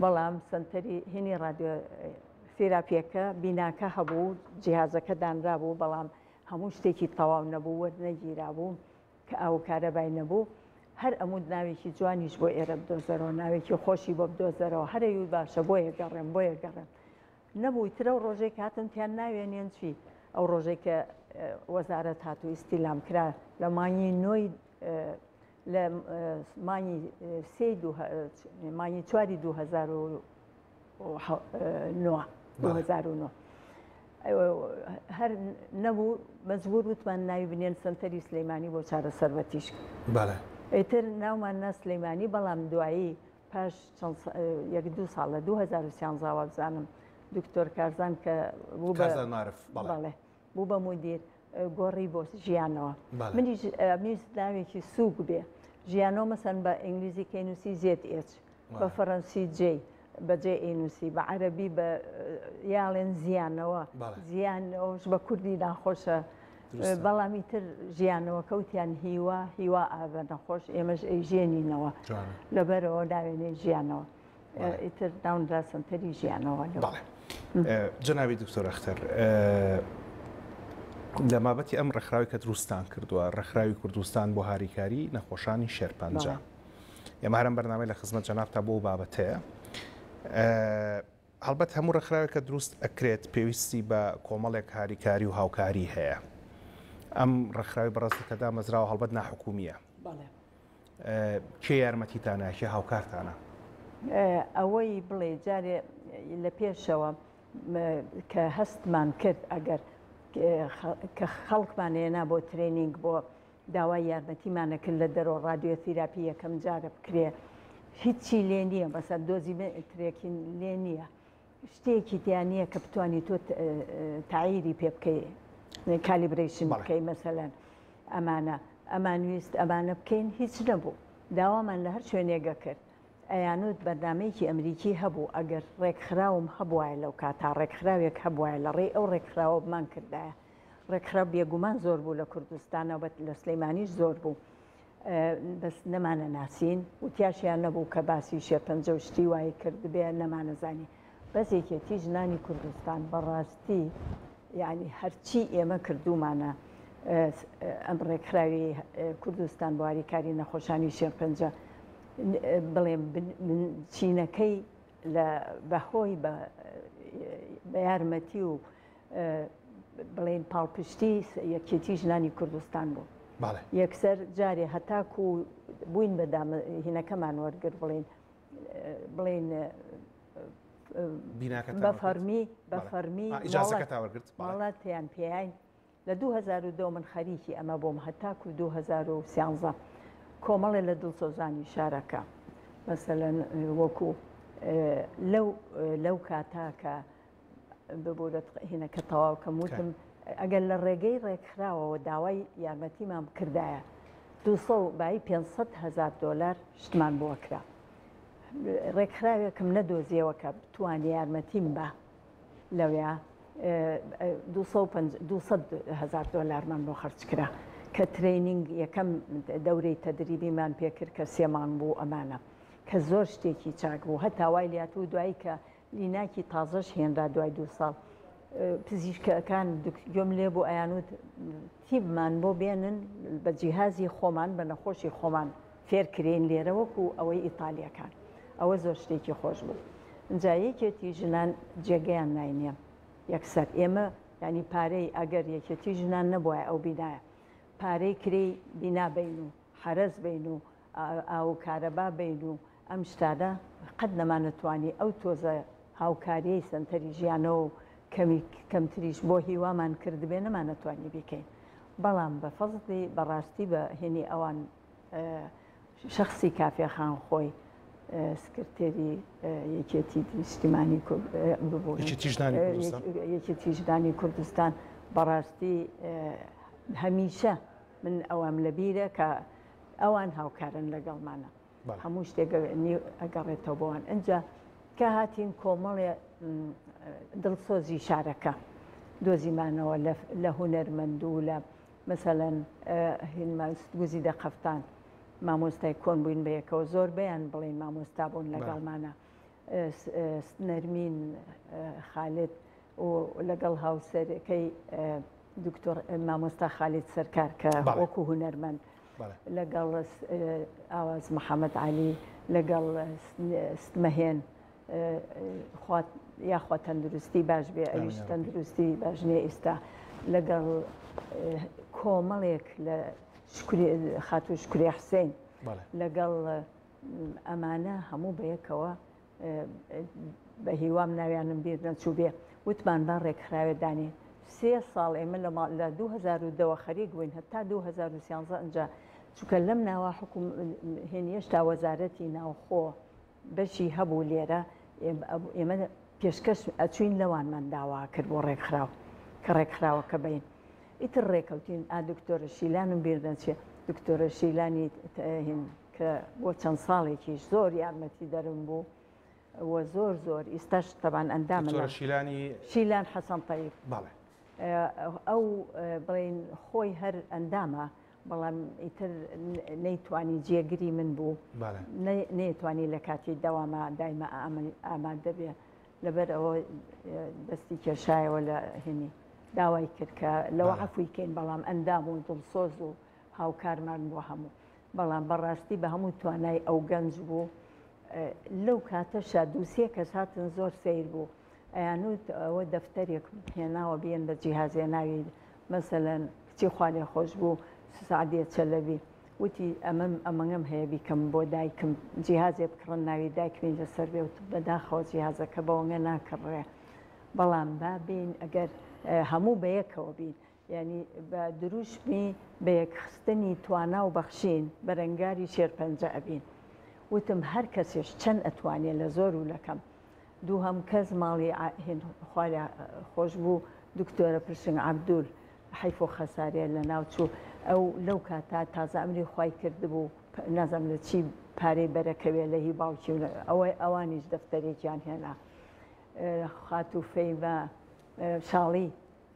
بەڵام سنتەری هێنی رادیۆتیراپیەکە بیناکە هەبوو جیهازەکە دانرا بوو بەڵام هەموو شتێکی تەواو نەبوو وەرنەگیرا بوو کە ئەو کارەبای نەبوو هەر ئەمود ناوێکی جوانیش بۆ ئێرە بدۆزەرەوە ناوێکی خۆشی بۆ بدۆزەرەوە هەرەوی باشە بۆ یەگەڕێم بۆ یەگەڕێم نەبووی ترە و ڕۆژێک هاتنتیان ناوێنێن چی ئەو ڕۆژێک کە وەزارەت هاتوو ئیستیلام کرا لە مانگی نۆی لە مانگی مانگی چواری 2009 هەر نەبوو مەجبور وتمان ناوی بنێن سنتەری سلەیمانی بۆ چارەسەر بە تیشک ئیتر ناومان نا سلەیمانی بەڵام دوایی پاش یەک دو ساڵ لە 2013 بزانم دکتۆر کارزان کە بوو بەڵێ بوو بە مدیر گۆڕی بۆ ژیانەوە منیش ناوێکی سووک بێ ژیانەوە مەسەن بە ئینگلیزی کەینوسی ZH بە فەڕەنسی جێ بەجێ ئینوسی بە عەرەبی بە یاڵێن زیانەوە زیانەوەش بە کوردی ناخۆشە بەڵامی تر ژیانەوە کەوتیان هیوا ئاوە نەخۆش ئێمەش ئەیژێنینەوە لەبەرەوە ناوێنێ ژیانەوە ئیتر ناونرا سنتەری ژیانەوە جەنابی دکتۆر ئەختەر لە مابەتی ئەم ڕێکخراوی کە دروستان کردووە ڕێکخراوی کوردستان بۆ هاریکاری نەخۆشانی شێرپەنجە ئێمە هەرم بەرنامەی لە خزمەت جەنابتا بۆ بابەتەیە هەڵبەت هەموو ڕێکخراوێک کە دروست ئەکرێت پێویستی بە کۆمەڵێک هاریکاری و هاوکاری هەیە ئەم ڕێکخراوی بەڕاستیکەدا مەزراوە هەڵبەت ناحکومیە کێ یارمەتیتانە کێ هاوکارتانە ئەوەی بڵێ جارێ لە پێشەوە کە هەستمان کرد ئەگەر کە خەڵکمانێنا بۆ ترێنینگ بۆ داوای یارمەتیمانە کرد لە دەرەوە رادیۆتیراپی یەکەم جارە بکرێ هیچی لێ نییە بەسەر دۆزی ترێکی لێ نییە شتێکی تیان نییە کە بتوانانی تۆ تاعیری پێ بکەی کالیبرێشن بکەی مەسەلەن ئەمانویست ئەمانە بکەین هیچ نەبوو داوامان لە هەر شوێنێگە کرد ئەیانوت بەرنمەیەکی ئەمریکی هەبوو ئەگەر ڕێکخراوم هەبوایە لەو کاتا ڕێکخراوێک هەبوایە لە ڕێ ئەو ڕێکخراوە بمان کردایە ڕێکخراو بێگومان زۆر بوو لە کوردستانەوە لە سلەیمانیش زۆر بوو بەس نەمانە ناسین وتیاشیان نەبوو کە باسی شێرپەنجە و شتی وای کرد بێ نەمانەزانی بەسێکێتی ژنانی کوردستان بەڕاستی یعنی هەرچی ئێمە کردومانە ئەم ڕێکخراوی کوردستان بۆ هاریکاری نەخۆشانی شێرپەنجە بڵێم چینەکەی لە بەهۆی بە یارمەتی و بڵێن پاڵپشتی یەکێتی ژنانی کوردستان بوو یەکسەر جارێ هەتاکو و بووین بەدام هینەکەمان وەرگر بڵێن بەفەرمی وڵاتیان پێیان لە 2002 من خەریکی ئەمە بۆم هەتاکو 2013 کۆمەڵێ لە دڵسۆزانی شارەکە مەسەلەن وەکو لەو کاتاکە ببوورەت هینەکە تەواو کەم وتم ئەگەر لە ڕێگەی ڕێکخراوەوە داوای یارمەتیمان کردایە 500,000 دلار شتمان بۆ کرا ڕێکخراوێکم نەدۆزیەوە کە بتوانێ یارمەتیم بە لەوێ 200,000 دلارمان بۆ خەرج کرا کە ترینینگ یەکەم دەورەی تەدریبیمان پێکرد کە 3 مانگ بوو ئەمانە کە زۆر شتێکی چاک بوو هەتا وای لات و دوایی کە لیناکی تازەش هێنرا دوای 2 ساڵ پزیشکەکان گوێم لێ بوو ئەیانوت تیبمان بۆ بێنن بە جیهازی خۆمان بە نەخۆشی خۆمان فێرکرێن لێرە وەکو ئەوەی ئیتالیەکان ئەوە زۆر شتێکی خۆش بوو اینجا یەکێتی ژنان جێگەیان ناینێ یەکسەر ئێمە ینی پارەی ئەگەر یەکێتی ژنان نەبووە ئەو بینایە پارەی کری بینا بین و حرەز بین و ئاو کارەبا بین و ئەم شتادە قەت نەمانەتوانی ئەو تۆزە هاوکاریەی سنتەری ژیانەوە و کەمتریش بۆ هیوامان کردبێ نەمانەتوانی بیکەین بەڵام بە فەزلی بەڕاستی بە هێنی ئەوان شخصی کافێخان خۆی سکرتێری یەکێتی نیشتیمانی یەکێتی ژنانی کوردستان بەڕاستی هەمیشە من ئەوەم لەبیرە کە ئەوان هاوکارن لەگەڵمانە هەموو شتێک ئەگەڕێتەوە بۆوان ئەجا کە هاتین کۆمەڵێ دڵسۆزی شارەکە دۆزیمانەوە لە هونەرمەند و لە مەسەلەن گوزی دەقەفتان مامۆستای کۆن بووین بە یەکەوە زۆر بەیان بڵێن مامۆستا بوون لەگەڵمانە نەرمین خالت و لەگەڵ هاوسەرەکەی دکتۆر مامۆستا خالت سەرکار کە وەکو هونەرمەند لەگەڵ ئاواز محەممەد علی لەگەڵ ستمەهێن یاخوا تەندروستی باش بێ ئەویش تەندروستی باش نیە ئێستا لەگەڵ کۆمەڵێک لە خاتو شکری حسین لەگەڵ ئەمانە هەموو بەیەکەوە بە هیوام ناویانم بیر نەچوو بێ وتمان با ڕێکخراوێدانی 3 ساڵ ئێمە لە 2010 خەریک بووین هەتا 2013 ئەنجا چونکە لەم ناوە حکوم هێنیێشتا وەزارەتی ناوخۆ بەشی هەبوو لێرە ئێمە پێشکەش ئەچوین لەوانمان داوا کرد بۆ ڕێکخراو کە ڕێکخراوەکە بین ئیتر ڕێکەوتین دکتۆرە شیلانم بیر نەچێ دکتۆرە شیلانی کە بۆ چەند ساڵێکیش زۆر یارمەتی دەرم بوو وە زۆر ئێستاش تەبان ئەندامە شیلان حەسەن تەیب ئەو بڵێن خۆی هەر ئەندامە بەڵام ئیتر نەیتوانی جێگری من بوو نەیتوانی لە کاتی دەوامە دایمە ئامادە بێ لەبەر ئەوە دەستی کێشایەوە لە هێنی داوای کرد کە لەوە عەفویکەین بەڵام ئەندام و دڵسۆز و هاوکارمان بۆ هەموو بەڵام بەڕاستی بە هەموو توانای ئەو گەنج بوو لەو کاتەشە 2-3 کەس هاتن زۆر سیر بوو ئەیانوت ئەوە دەفتەرێک هێناوە بێن بە جیهازێ ناوی مەسەلەن کچی خوالێ خۆش بوو سعدیە چەلەوی وتی ئەمەم هەیە بیکەم بۆ دایکم جیهازێ بکڕن ناوی دایکمی لەسەر بێ و بەداخەوە جیهازەکە بەوەنگە ناکڕێ بەڵام با بین ئەگەر هەموو بەیەکەوە بین یعنی بە دروشمی بەیەکخستنی توانا و بەخشین بەرەنگاری شێرپەنجە ئەبین وتم هەر کەسێش چەند ئەتوانێت لە زۆر و لەکەم دوو هەم کەس ماڵی خوالە خۆش بوو دکتۆرە پرشنگ عەبدول حیف و خەسارێ لە ناوچوو ئەو لەو کاتا تازە ئەمری خوای کردبوو نازەم لە چی پارەی بەرەکەوێ لە هی باوکی ئەوەی ئەوانیش دەفتەرێکیان هێنا خاتو فەیمە شاڵی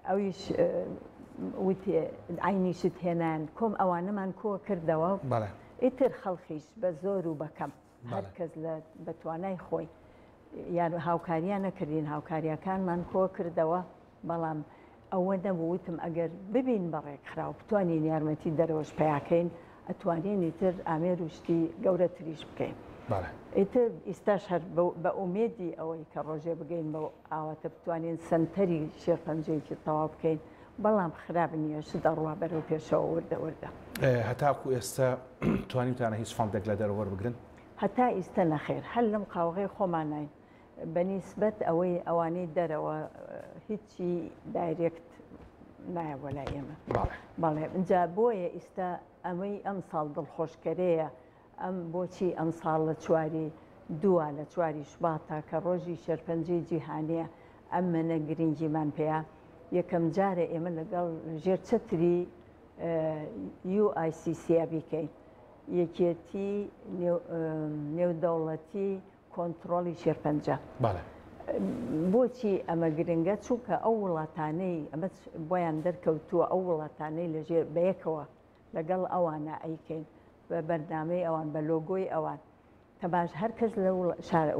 ئەویش وتی عینیشت هێنان کۆم ئەوانەمان کۆ کردەوە ئیتر خەڵخیش بە زۆر و بەکەم هەر کەس لە بەتوانای خۆی یان هاوکاریان نەکردین هاوکاریەکانمان کۆ کردەوە بەڵام ئەوە نەبووتم ئەگەر ببین بە ڕێکخراو بتوانین یارمەتی دەرەوەش پیاکەین ئەتوانین ئیتر ئامێر وشتی گەورەتریش بکەین ئیتر ئێستاش هەر بە ئومێدی ئەوەی کە ڕۆژێ بگەین بە ئاواتە بتوانین سنتەری شێرپەنجەیەکی تەواو بکەین بەڵام خراپ نییە ش دەڕوا بەرەو پێشەوە وردە هەتاکو ئێستا توانیتانە هیچ فاندێک لە دەرەوە بگرن هەتا ئێستا نەخێر هەر لەم قاوغەی خۆمان ناین بەنیسبەت ئەوەی ئەوانەی دەرەوە هیچی دایرێکت نایە بۆ لای ئێمە بەڵێ اینجا بۆیە ئێستا ئەمەی ئەم ساڵ دڵخۆشکەرەیە ئەم بۆچی ئەم ساڵ لە چواری دووە لە چواری شوباتە کە ڕۆژی شێرپەنجەی جیهانیە ئەم منە گرنگیمان پێەیە یەکەم جارە ئێمە لەگەڵ ژێر چەتری UICC بیکەین یەکێتی نێودەوڵەتی کۆنتترۆلی شێرپەنجە بۆچی ئەمە گرنگە چووکە ئەو وڵاتانەی ئەمە بۆیان دەرکەوتووە ئەو وڵاتانەی لەژێر بەیەکەوە لەگەڵ ئەوانە ئەیکەین بە بەرنامەی ئەوان بە لۆگۆی ئەوان تەماش هەر کەس لە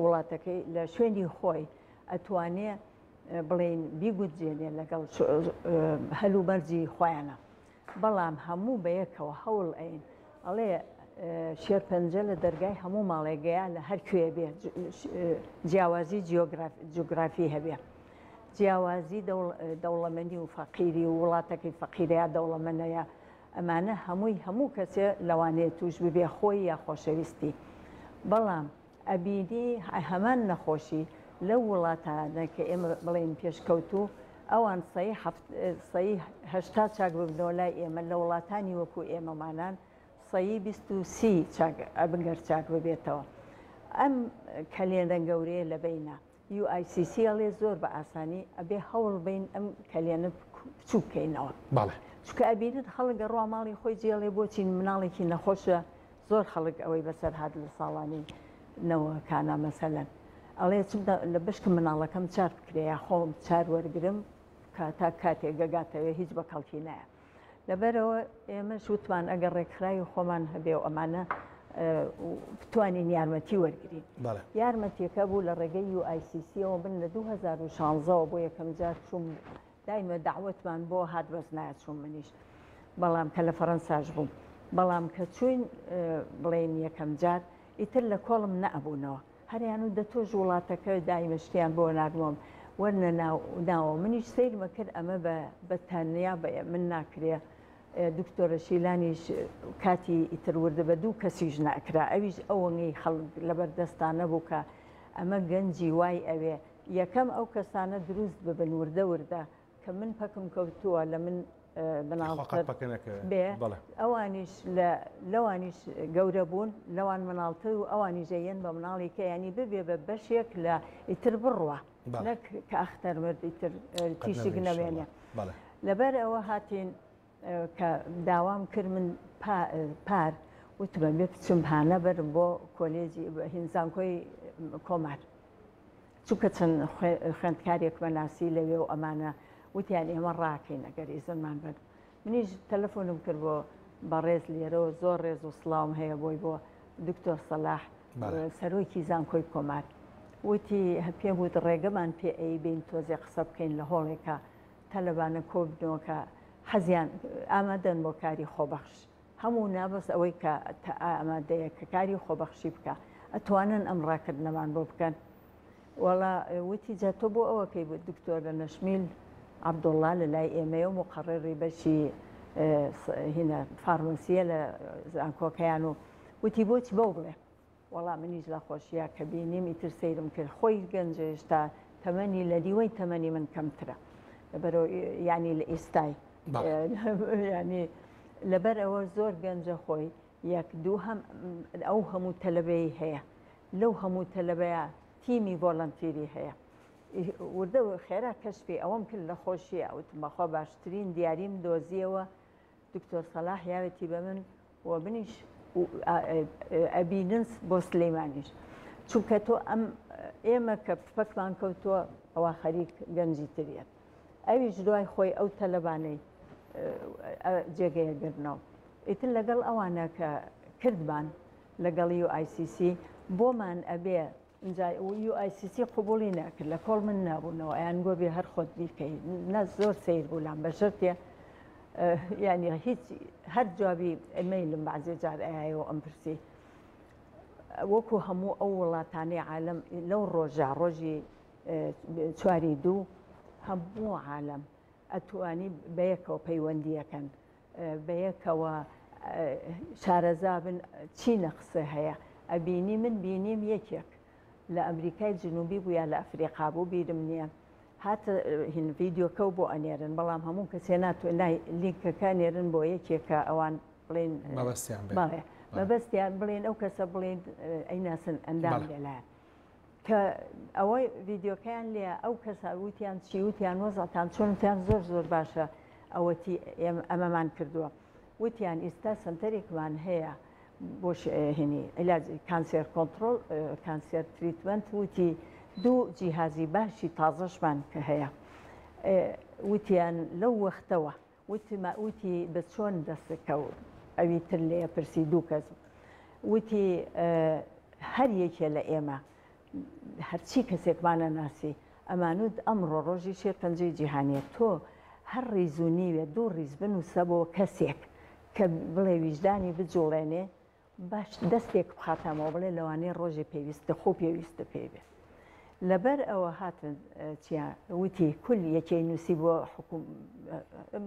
وڵاتەکەی لە شوێنی خۆی ئەتوانێ بڵێن بیگوتجێنێ لەگەڵ هەلوبەرجی خۆیانە بەڵام هەموو بەیەکەوە هەوڵ ئەین ئەڵێ شێرپەنجە لە دەرگای هەموو ماڵێگەیە لە هەر کوێ بێ جیاوازی جیۆگرافی هەبێ جیاوازی دەوڵەمەندی و فەقیری و وڵاتەکەی فەقیرەیە دەوڵەمەندەیە ئەمانە هەموو کەسێ لەوانەیە توش ببێ خۆی یا خۆشەویستی بەڵام ئەبینی هەمان نەخۆشی لەو وڵاتانە کە ئێمە بڵێن پێشکەوتوو ئەوان سەی هەشتا چاک ببنەوە لای ئێمە لە وڵاتانی وەکو ئێمەمانان سەی 23 ئەبگەر چاک ببێتەوە ئەم کەلێنە گەورەیە لە بینە UICC ئەڵێ زۆر بە ئاسانی ئەبێ هەوڵ بین ئەم کەلێنە بچوو بکەینەوە چکە ئەبینێت خەڵک ڕوا ماڵی خۆی جێڵێ بۆچین مناڵێکی نەخۆشە زۆر خەڵک ئەوەی بەسەر هاات لە ساڵانی نەوەکانە مەسەلەن ئەڵێ لە بشک مناڵەکەم چار بکرێ خۆم چار وەرگرم تا کاتێک گەگاتەوێ هیچ بە کەڵکی نایە لەبەرەوە ئێمە شوتمان ئەگەر ڕێکخراوی خۆمان هەبێ و ئەمانە بتوانین یارمەتی وەرگین یارمەتیەکە بوو لە ڕێگەی UICCەوە بن لە 2016ەوە بۆ یەکەم جار چوم دایمە داوتمان بۆ هات بەس نایە چوم منیش بەڵام کە لە فەڕەنساش بووم بەڵام کە چوین بڵێن یەکەم جار ئیتر لە کۆڵم نەبوونەوە هەریان و دەتۆژ وڵاتەکە دایمەشتیان بۆ ناگمۆم وەرنە ناوە منیش سیرمە کرد ئەمە بە تەنیا من ناکرێ دکتۆرە شیلانیش کاتی ئیتر وردە بە دوو کەسیش ناکرا ئەویش ئەوەی خەڵک لەبەردەستانە بوو کە ئەمە گەنجی وای ئەوێ یەکەم ئەو کەسانە دروست ببن وردە کە من پەکم کەوتووە لە من بناڵتر بێ ئەوانیش لەوانیش گەورە بوون لەوان مناڵتر و ئەوانی ژەیەن بە مناڵی کە ینی ببێ بە بەشێک لە ئیتر بڕوە نەک کە ئەختەر مرد ئیتر تیشک نەوێنێ لەبەر ئەوە هاتین کە داوام کرد من پار وتمە بێ بچم هانە برم بۆ کۆلێجی هینزانکۆی کۆمار چونکە چەند خوێندکارێکمە ناسی لەوێ و ئەمانە وتیان ئێمە ڕاکەین ئەگەر ئیزنمان بەر منیش تەلەفۆنم کرد بۆ بەڕێز لێرەوە زۆر ڕێز و سڵاوم هەیە بۆی بۆ دکتۆر سەلاح سەرۆکی زانکۆی کۆمار وتی پێم وت ڕێگەمان پێ ئەی بین تۆزێ قسە بکەین لە هۆڵێکە تەلەبانە کۆبنەوەکە حەزیان ئامادەن بۆ کاری خۆبەخش هەموو نابەست ئەوەی کە ئامادەیە کە کاری خۆبەخشی بکە ئەتوانن ئەم ڕاکردنەمان بۆ بکەن وەڵا وتی جا تۆ بۆ ئەوەکەی بوو دکتۆرە نەشمیل عەبدوڵڵا لە لای ئێمەیە و مقەڕڕی بەشی هینە فارمەسیە لە زانکۆکەیان و وتی بۆچی بەو بڵێ وەڵام منیش لە خۆشیە کە بینیم ئیتر سەیرم کرد خۆی گەنجە هێشتا تەمەنی لە دیوەی تەمەنی من کەمترە لەبەرەوە ینی لە ئێستای ینی لەبەر ئەوە زۆر گەنجە خۆی یەک دوو ئەو هەموو تەلەبەی هەیە لەو هەموو تەلەبەیە تیمی ڤۆڵەنتیری هەیە وردە خێرا کەشپی ئەوەم کرد لە خۆشیە وتمەخوا باشترین دیاریم دۆزیەوە دکتۆر سەلاح یاوێتی بە من و منیش ئەبیننس بۆ سلەیمانیش چونکە تۆ ئێمە کە پەکمان کەوتووە ئەوە خەریک گەنجی ترێت ئەویش دوای خۆی ئەو تەلەبانەی جێگەیەگرنەوە ئیتر لەگەڵ ئەوانە کە کردمان لەگەڵ UICC بۆمان ئەبێ UICC قوبولی ناکرد لە کۆڵ من نابوونەوە ئەیان گۆ بێ هەر خۆت بیکەی نە زۆر سیر بوولام بەشرتێ ینی هیچ هەر جوابی ئەمەیلم بەعزێ جار ئایەوە ئەم پرسی وەکو هەموو ئەو وڵاتانەی عالم لەو ڕۆژە ڕۆژی 4/2 هەموو عالم ئەتوانی بەیەکەوە پەیوەندیەکەن بەیەکەوە شارەزا بن چی نەقسە هەیە ئەبینی من بینیم یەکێک لە ئەمریکای جنوبی بوو یا لە ئەفریقا بوو بیرم نییە هاتە هین ڤیددیۆکە بۆ ئەنێرن بەڵام هەموو کەسێ ناتوانای لیکەکە نێرن بۆ یەکێکە ئەوان بڵێن مەبەستیان بڵێن ئەو کەسە بڵێن ئەیناسن ئەندام لێلایەن کە ئەوەی ڤیددیۆکەیان لێ ئەو کەسە وتیان چی وتیان وەزاتان چۆنتیان زۆر زۆر باشە ئەوەتی ئەمەمان کردووە وتیان ئێستا سنتەرێکمان هەیە بۆ هێنی علاج کانسێر کۆنتڕۆل کانسێر تریتمنت وتی دوو جیهازی باشی تازەشمان کە هەیە وتیان لەو وەختەوە وتی بە چۆن دەستەکەوت ئەوی تر لێ پرسی دوو کەس وتی هەر یەکێ لە ئێمە هەرچی کەسێکمانە ناسی ئەمانوت ئەمڕۆ ڕۆژی شێرپەنجەی جیهانیە تۆ هەر ڕیزونیوێ دوو ڕیز بنووسە بۆ کەسێک کە بڵێ ویژدانی بجوڵێنێ باش دەستێک بخاتەمەوە بڵێ لەوانەیە ڕۆژی پێویستە خۆ پێویستە پێی بێ لەبەر ئەوە هاتن وتی کول یەکەی نووسی بۆ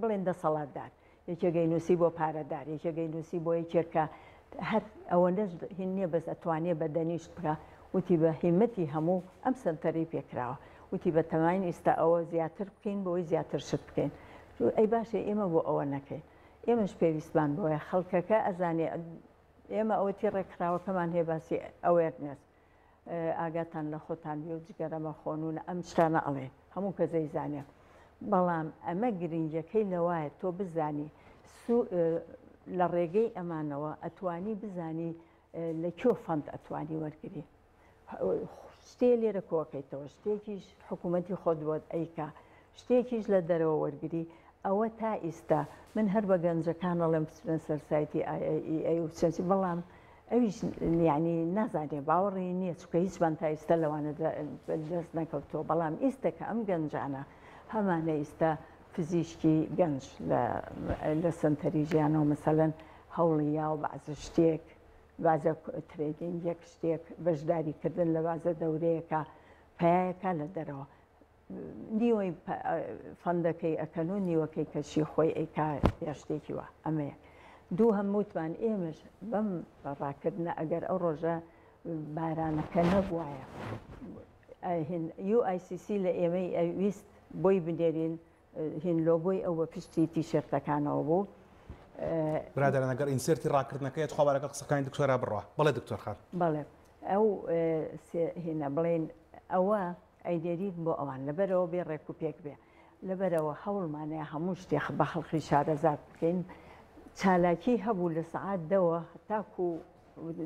بڵێن دەسەڵاتدار یەکێگەی نووسی بۆ پارەدار یەکێگەی نووسی بۆ یەکێکە هەر ئەوەندەش هین نییە بەس ئەتوانێت بە دەنیشت بکە وتی بە هیمەتی هەموو ئەم سنتەری پێکراوە وتی بە تەماین ئێستا ئەوە زیاتر بکەین بۆی زیاتر شت بکەین ئەی باشە ئێمە بۆ ئەوە نەکەین ئێمەش پێویستمان بۆیە خەڵکەکە ئەزانێ ئێمە ئەوەتی ڕێکخراوەکەمان هەیە باسی ئەوێرنس ئاگاتان لە خۆتان بێ و جگەرەمە خۆنونە ئەم شتانە ئەڵێ هەموو کەسەی زانێ بەڵام ئەمە گرنگەکەی لەوایە تۆ بزانی لە ڕێگەی ئەمانەوە ئەتوانی بزانی لە کێ فەند ئەتوانی وەرگری شتێ لێرە کۆکەیتەوە شتێکیش حکوومەتی خۆت بۆت ئەیکا شتێکیش لە دەرەوە وەرگری ئەوە تا ئێستا من هەر بە گەنجەکان ئەڵێم بچنە سەر سایتی ئەیچەنسی بەڵام ئەویش یعنی نازانێ باوەڕی نییە چکە هیچمان تا ئێستا لەوانە دەست نەکەوتەوە بەڵام ئێستا کە ئەم گەنجانە هەمانە ئێستا فزیشکی گەنج لە سنتەری ژیانەوە مەسەلەن هەوڵی یا و بەعزە شتێک بازە ترێدینگێک شتێک بەشداریکردن لە بازە دەورەیەکە پایەکە لە دەرەوە نیوەی فەندەکەی ئەکەن و نیوەکەی کەشی خۆی ئەیکا یا شتێکی وە ئەمەیە دوو هەمووتمان ئێمەش بەم ڕاکردنە ئەگەر ئەو ڕۆژە بارانەکە نەبوایە UICC لە ئێمەی ئەویست بۆی بنێرین هین لۆگۆی ئەو بە پشتی تیشێرتەکانەوە بوو برادران ئەگەر ئینسێرتی ڕاکردنەکەیت خوا بارەکە قسەکانی دکتۆرا بڕوا بەڵێ دکتۆر خان بەڵێ ئەو هینە بڵێن ئەوە ئەیدێریت بۆ ئەوان لەبەرەوە بێ ڕێک و پێک بێ لەبەرەوە هەوڵمانەیە هەموو شتێک بە خەڵکی شارەزار بکەین چالاکی هەبوو لە سەعات دەوە تاکو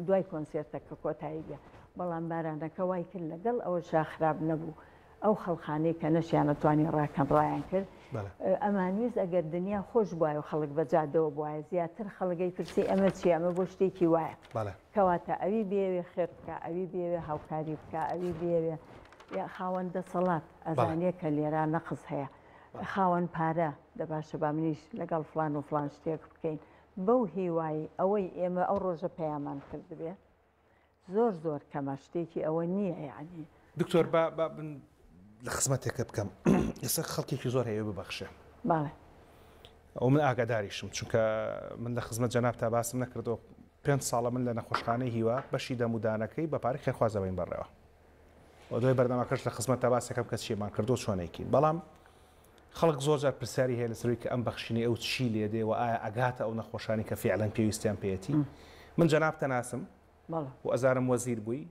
دوای کۆنسێرتەکە کۆتایی بێ بەڵام بارانەکە وای کرد لەگەڵ ئەوە شاخراب نەبوو ئەو خەڵخانەی کە نەشیانەتوانی ڕاکەم ڕایان کرد ئەمانویست ئەگەر دنیا خۆش بواە و خەڵک بەجادەوە بواە زیاتر خەڵگەی پرسی ئەمە چی ئەمە بۆ شتێکی وایە کەواتە ئەوی بێوێ خێر بکە ئەوی بێوێ هاوکاری بکە ئەوی بێوێ یا خاوەندە سەڵات ئەزانێ کە لێرە نەقز هەیە خاوەن پارە دەباشە با منیش لەگەڵ فلان و فلان شتێک بکەین بەو هیوایی ئەوەی ئێمە ئەو ڕۆژە پەیامان کردبێ زۆر زۆر کەمە شتێکی ئەوە نییە یعنی دکتۆر لە خزمەتێکە بکەم ئێستا خەڵکێکی زۆر هەیە ببەخشێ باڵێ ئەو من ئاگاداریشم چونکە من لە خزمەت جەناب تا باسم نەکردەوە 5 ساڵە من لە نەخۆشخانەی هیوا بەشی دەمودانەکەی بە پارەی خێرخوازەوەین بەڕێوە و دوای بەردەماکەش لە خزمەت تا باسەکەم کەس چێمان کردو چۆنێکین بەڵام خەڵک زۆرجار پرسیاری هەیە لەسەروی کە ئەم بەخشینی ئەو چی لێ دێ و ئایا ئەگاتە ئەو نەخۆشانی کە فیعلەن پێویستیان پێیەتی من جەناب تەناسم و ئەزارم وەزیر بووی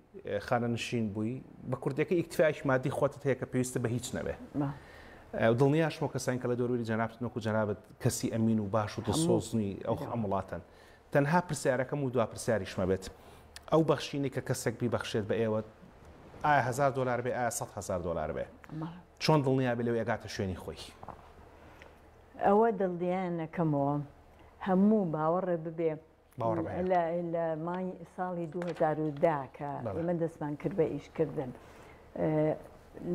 خانەنشین بووی بە کوردەکە ئیکتفاعیش مادی خۆتت هەیە کە پێویستە بە هیچ نەبێ دڵنیاشمەوە کەسانی کە لە دەوروبەری جەنابت نۆک و جەنابەت کەسی ئەمین و باش و دڵسۆزنی ئەو ئەم وڵاتن تەنها پرسیارەکەم و دوا پرسیاریشمە بێت ئەو بەخشینی کە کەسێک بیبەخشێت بە ئێوە ئایا $1000 بێ ئایا $100,000 بێ چۆن دڵنیا بێ لەوێ ئەگاتە شوێنی خۆی ئەوە دڵنیانەکەمەوە هەموو باوەڕێ ببێ لە مای ساڵی 2010 کە ئێمە دەستمان کرد بە ئیشکردن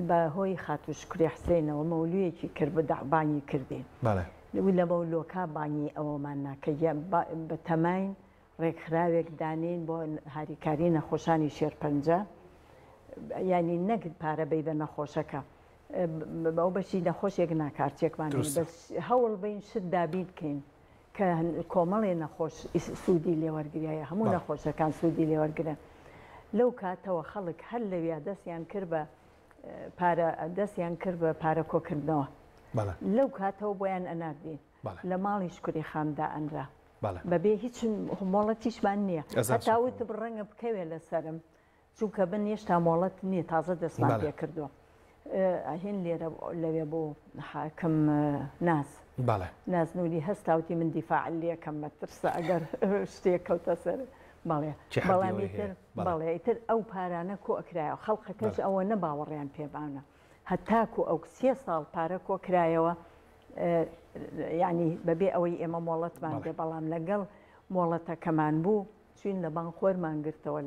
بە هۆی خاتوشکوری حسێنەوە مەولویەکی کرد بە دەعبانی کردین لە مەولۆکە بانی ئەوەمان ناکە بە تەماین ڕێکخراوێک دانین بۆ هاریکاری نەخۆشانی شێرپەنجە ینی نەگرت پارە بەی بە نەخۆشەکە بەو بەشی نەخۆشێک ناکارچێکمان بەس هەوڵ بین شت دابین بکەین کە کۆمەڵێ نەخۆش سوودی لێوەرگریایە هەموو نەخۆشەکان سوودی لێوەرگرن لەو کاتەوە خەڵک هەر لەویا دەستیان کرد بە پارە کۆکردنەوە لەو کاتەوە بۆیان ئەناردین لە ماڵی شکوری خامدا ئەنرا بەبێ هیچ مۆڵەتیشمان نییە هەتاوت بڕەنگە بکەوێ لەسرم چونکە بن هێشتا مۆڵەت نییە تازە دەستمان پێ کردووە هین لێرە لەوێ بۆ حاکم نازنووری هەستاوتی من دیفاع لێکەم مەترسە ئەگەر شتێک کەوتە سەر بەڵامی تر بەڵێتر ئەو پارانە کۆ ئەکرایەوە خەڵقەکەش ئەوە نەباوەڕیان پێبانە هەتاکو ئەو 3 ساڵ پارە کۆکرایەوە ینی بەبێ ئەوەی ئێمە مۆڵەتمان دێ بەڵام لەگەڵ مۆڵەتەکەمان بوو چوین لە بانک خۆرمان گرتەوە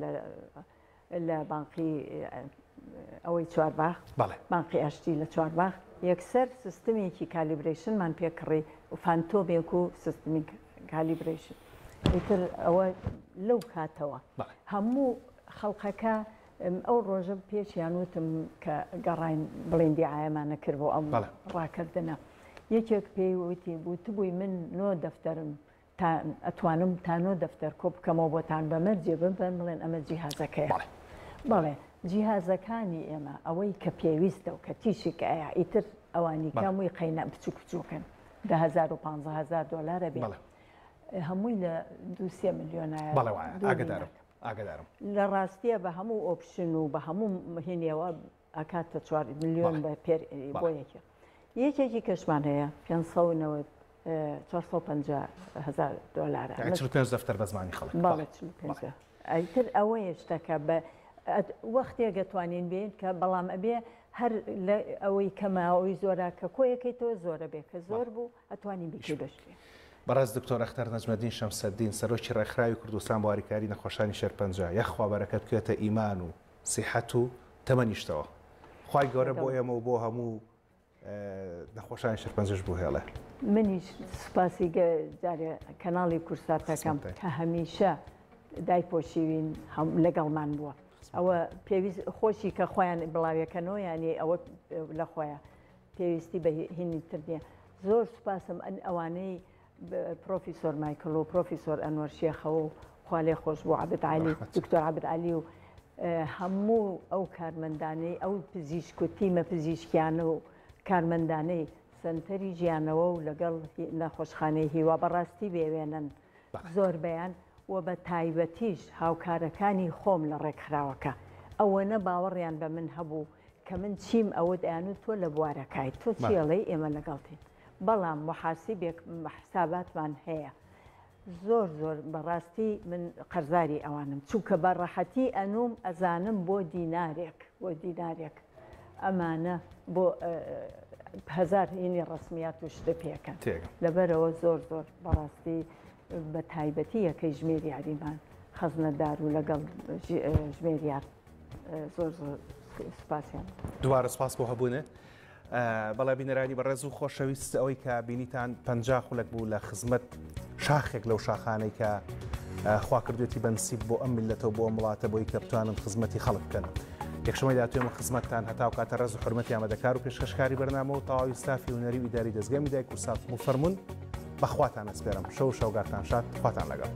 لە بانقی ئەوەی چوارباغ بانقی ئاشتی لە چوارباغ یەکسەر سیستمێکی کالیبرێشنمان پێکڕی و فانتۆمێک و سیستمی کالیبرێشن ئیتر ئەوە لەو کاتەوە هەموو خەڵقەکە ئەو ڕۆژە پێچیان وتم کە گەڕین بڵێن دیعایەمان نەکرد بۆ ئەم ڕاکردنە یەکێک پێی وتی بووی من 9 دەفتەرم ئەتوانم تا 9 دەفتەر کۆ بکەمەوە بۆتان بەمەرجێ ببن بڵێن ئەمە جیهازەکەیە بەڵێ جیهازەکانی ئێمە ئەوەی کە پێویستە و کە تیشێک ئایا ئیتر ئەوانی کەمووی قەینە بچوک بچووکن $10,000 و $15,000 بێ هەمووی لە 2 ملیۆنایە ئاگدارم لە ڕاستیە بە هەموو ئۆپشن و بە هەموو هێنیەوە ئاکاتە 4 ملیۆن بە پێر بۆ یەکێ یەکێکی کەشمان هەیە $550,000 دەفتەر بە زمانی خەڵک ئەیتر ئەوەیە شتەکە بە وەختێک دەتوانین بێت کە بەڵام ئەبێ هەر لە ئەوەی کەماوەی زۆرە کە کۆیەکەیتەوە زۆرە بێت کە زۆر بوو ئەتوانین بکی بەشتێ بەڕاست دکتۆر ئەختار نەجمەدین شەمسەدین سەرۆکی ڕێکخراوی کوردستان بۆ هاریکاری نەخۆشانی شێرپەنجە یەخوا بەرەکەت بکوێتە ئیمان و سیحەت و تەمەنیشتەوە خوای گەورە بۆ ئێمە و بۆ هەموو نەخۆشانی شێرپەنجەش بوو هێڵێ منیش سوپاسی جارێ کەناڵی کورساتەکەم کە هەمیشە دایپۆشیوین لەگەڵمان بووە ئەوە پێویست خۆشی کە خۆیان بڵاویەکەنەوە یانی ئەوە لە خۆیان پێویستی بە هینی تر نیە زۆر سوپاسم ئەوانەی پرۆفیسۆر مایکل و پرۆفیسۆر ئەنوەر شێخەوە و خوا لێ خۆش بوو عەبدعەلی دکتۆر عەبدعەلی و هەموو ئەو کارمەندانەی ئەو پزیشک و تیمە پزیشکیانە و کارمەندانەی سنتەری ژیانەوە و لەگەڵ نەخۆشخانەی هیوا بەڕاستی بێوێنن زۆر بەیان و بە تایبەتیش هاوکارەکانی خۆم لە ڕێکخراوەکە ئەوەنە باوەڕیان بە من هەبوو کە من چیم ئەوت ئەیان و تۆ لە بوارەکەیت تۆ چیڵێ ئێمە لەگەڵتین بەڵام محاسیبێک حساباتمان هەیە زۆر بەڕاستی من قەرزاری ئەوانم چونکە بە ڕەحەتی ئەنوم ئەزانم بۆ دینارێک ئەمانە بۆ 1000 هینی ڕسمیات و شتە پێکەن لەبەرەوە زۆر بەڕاستی بە تایبەتی یەکەی ژمێریاریمان خەزنەدار و لەگەڵ ژمێریار زۆر سوپاسیان دووارە سوپاس بۆ هەبوونە بەڵێ بینەرانی بەڕێز و خۆشەویست ئەوەی کە بینیتان 50 خولەک بوو لە خزمەت شاخێک لەو شاخانەی کە خوا کردوێتی بەنسیب بۆ ئەم میلەتەوە بۆ ئەم وڵاتە بۆی کە بتوانن خزمەتی خەڵک بکەن یەکشەمەی داهاتوێمە خزمەتتان هەتاو کاتە ڕێز و حورمەتی ئامادەکار و پێشکەشکاری بەرنامە و تەواوی ستافی هونەری و ئیداری دەستگای میدیای کورسات و فەرموون بەخواتان ئەسپێرم شەو شەوگارتان شاد خواتان لەگەڵ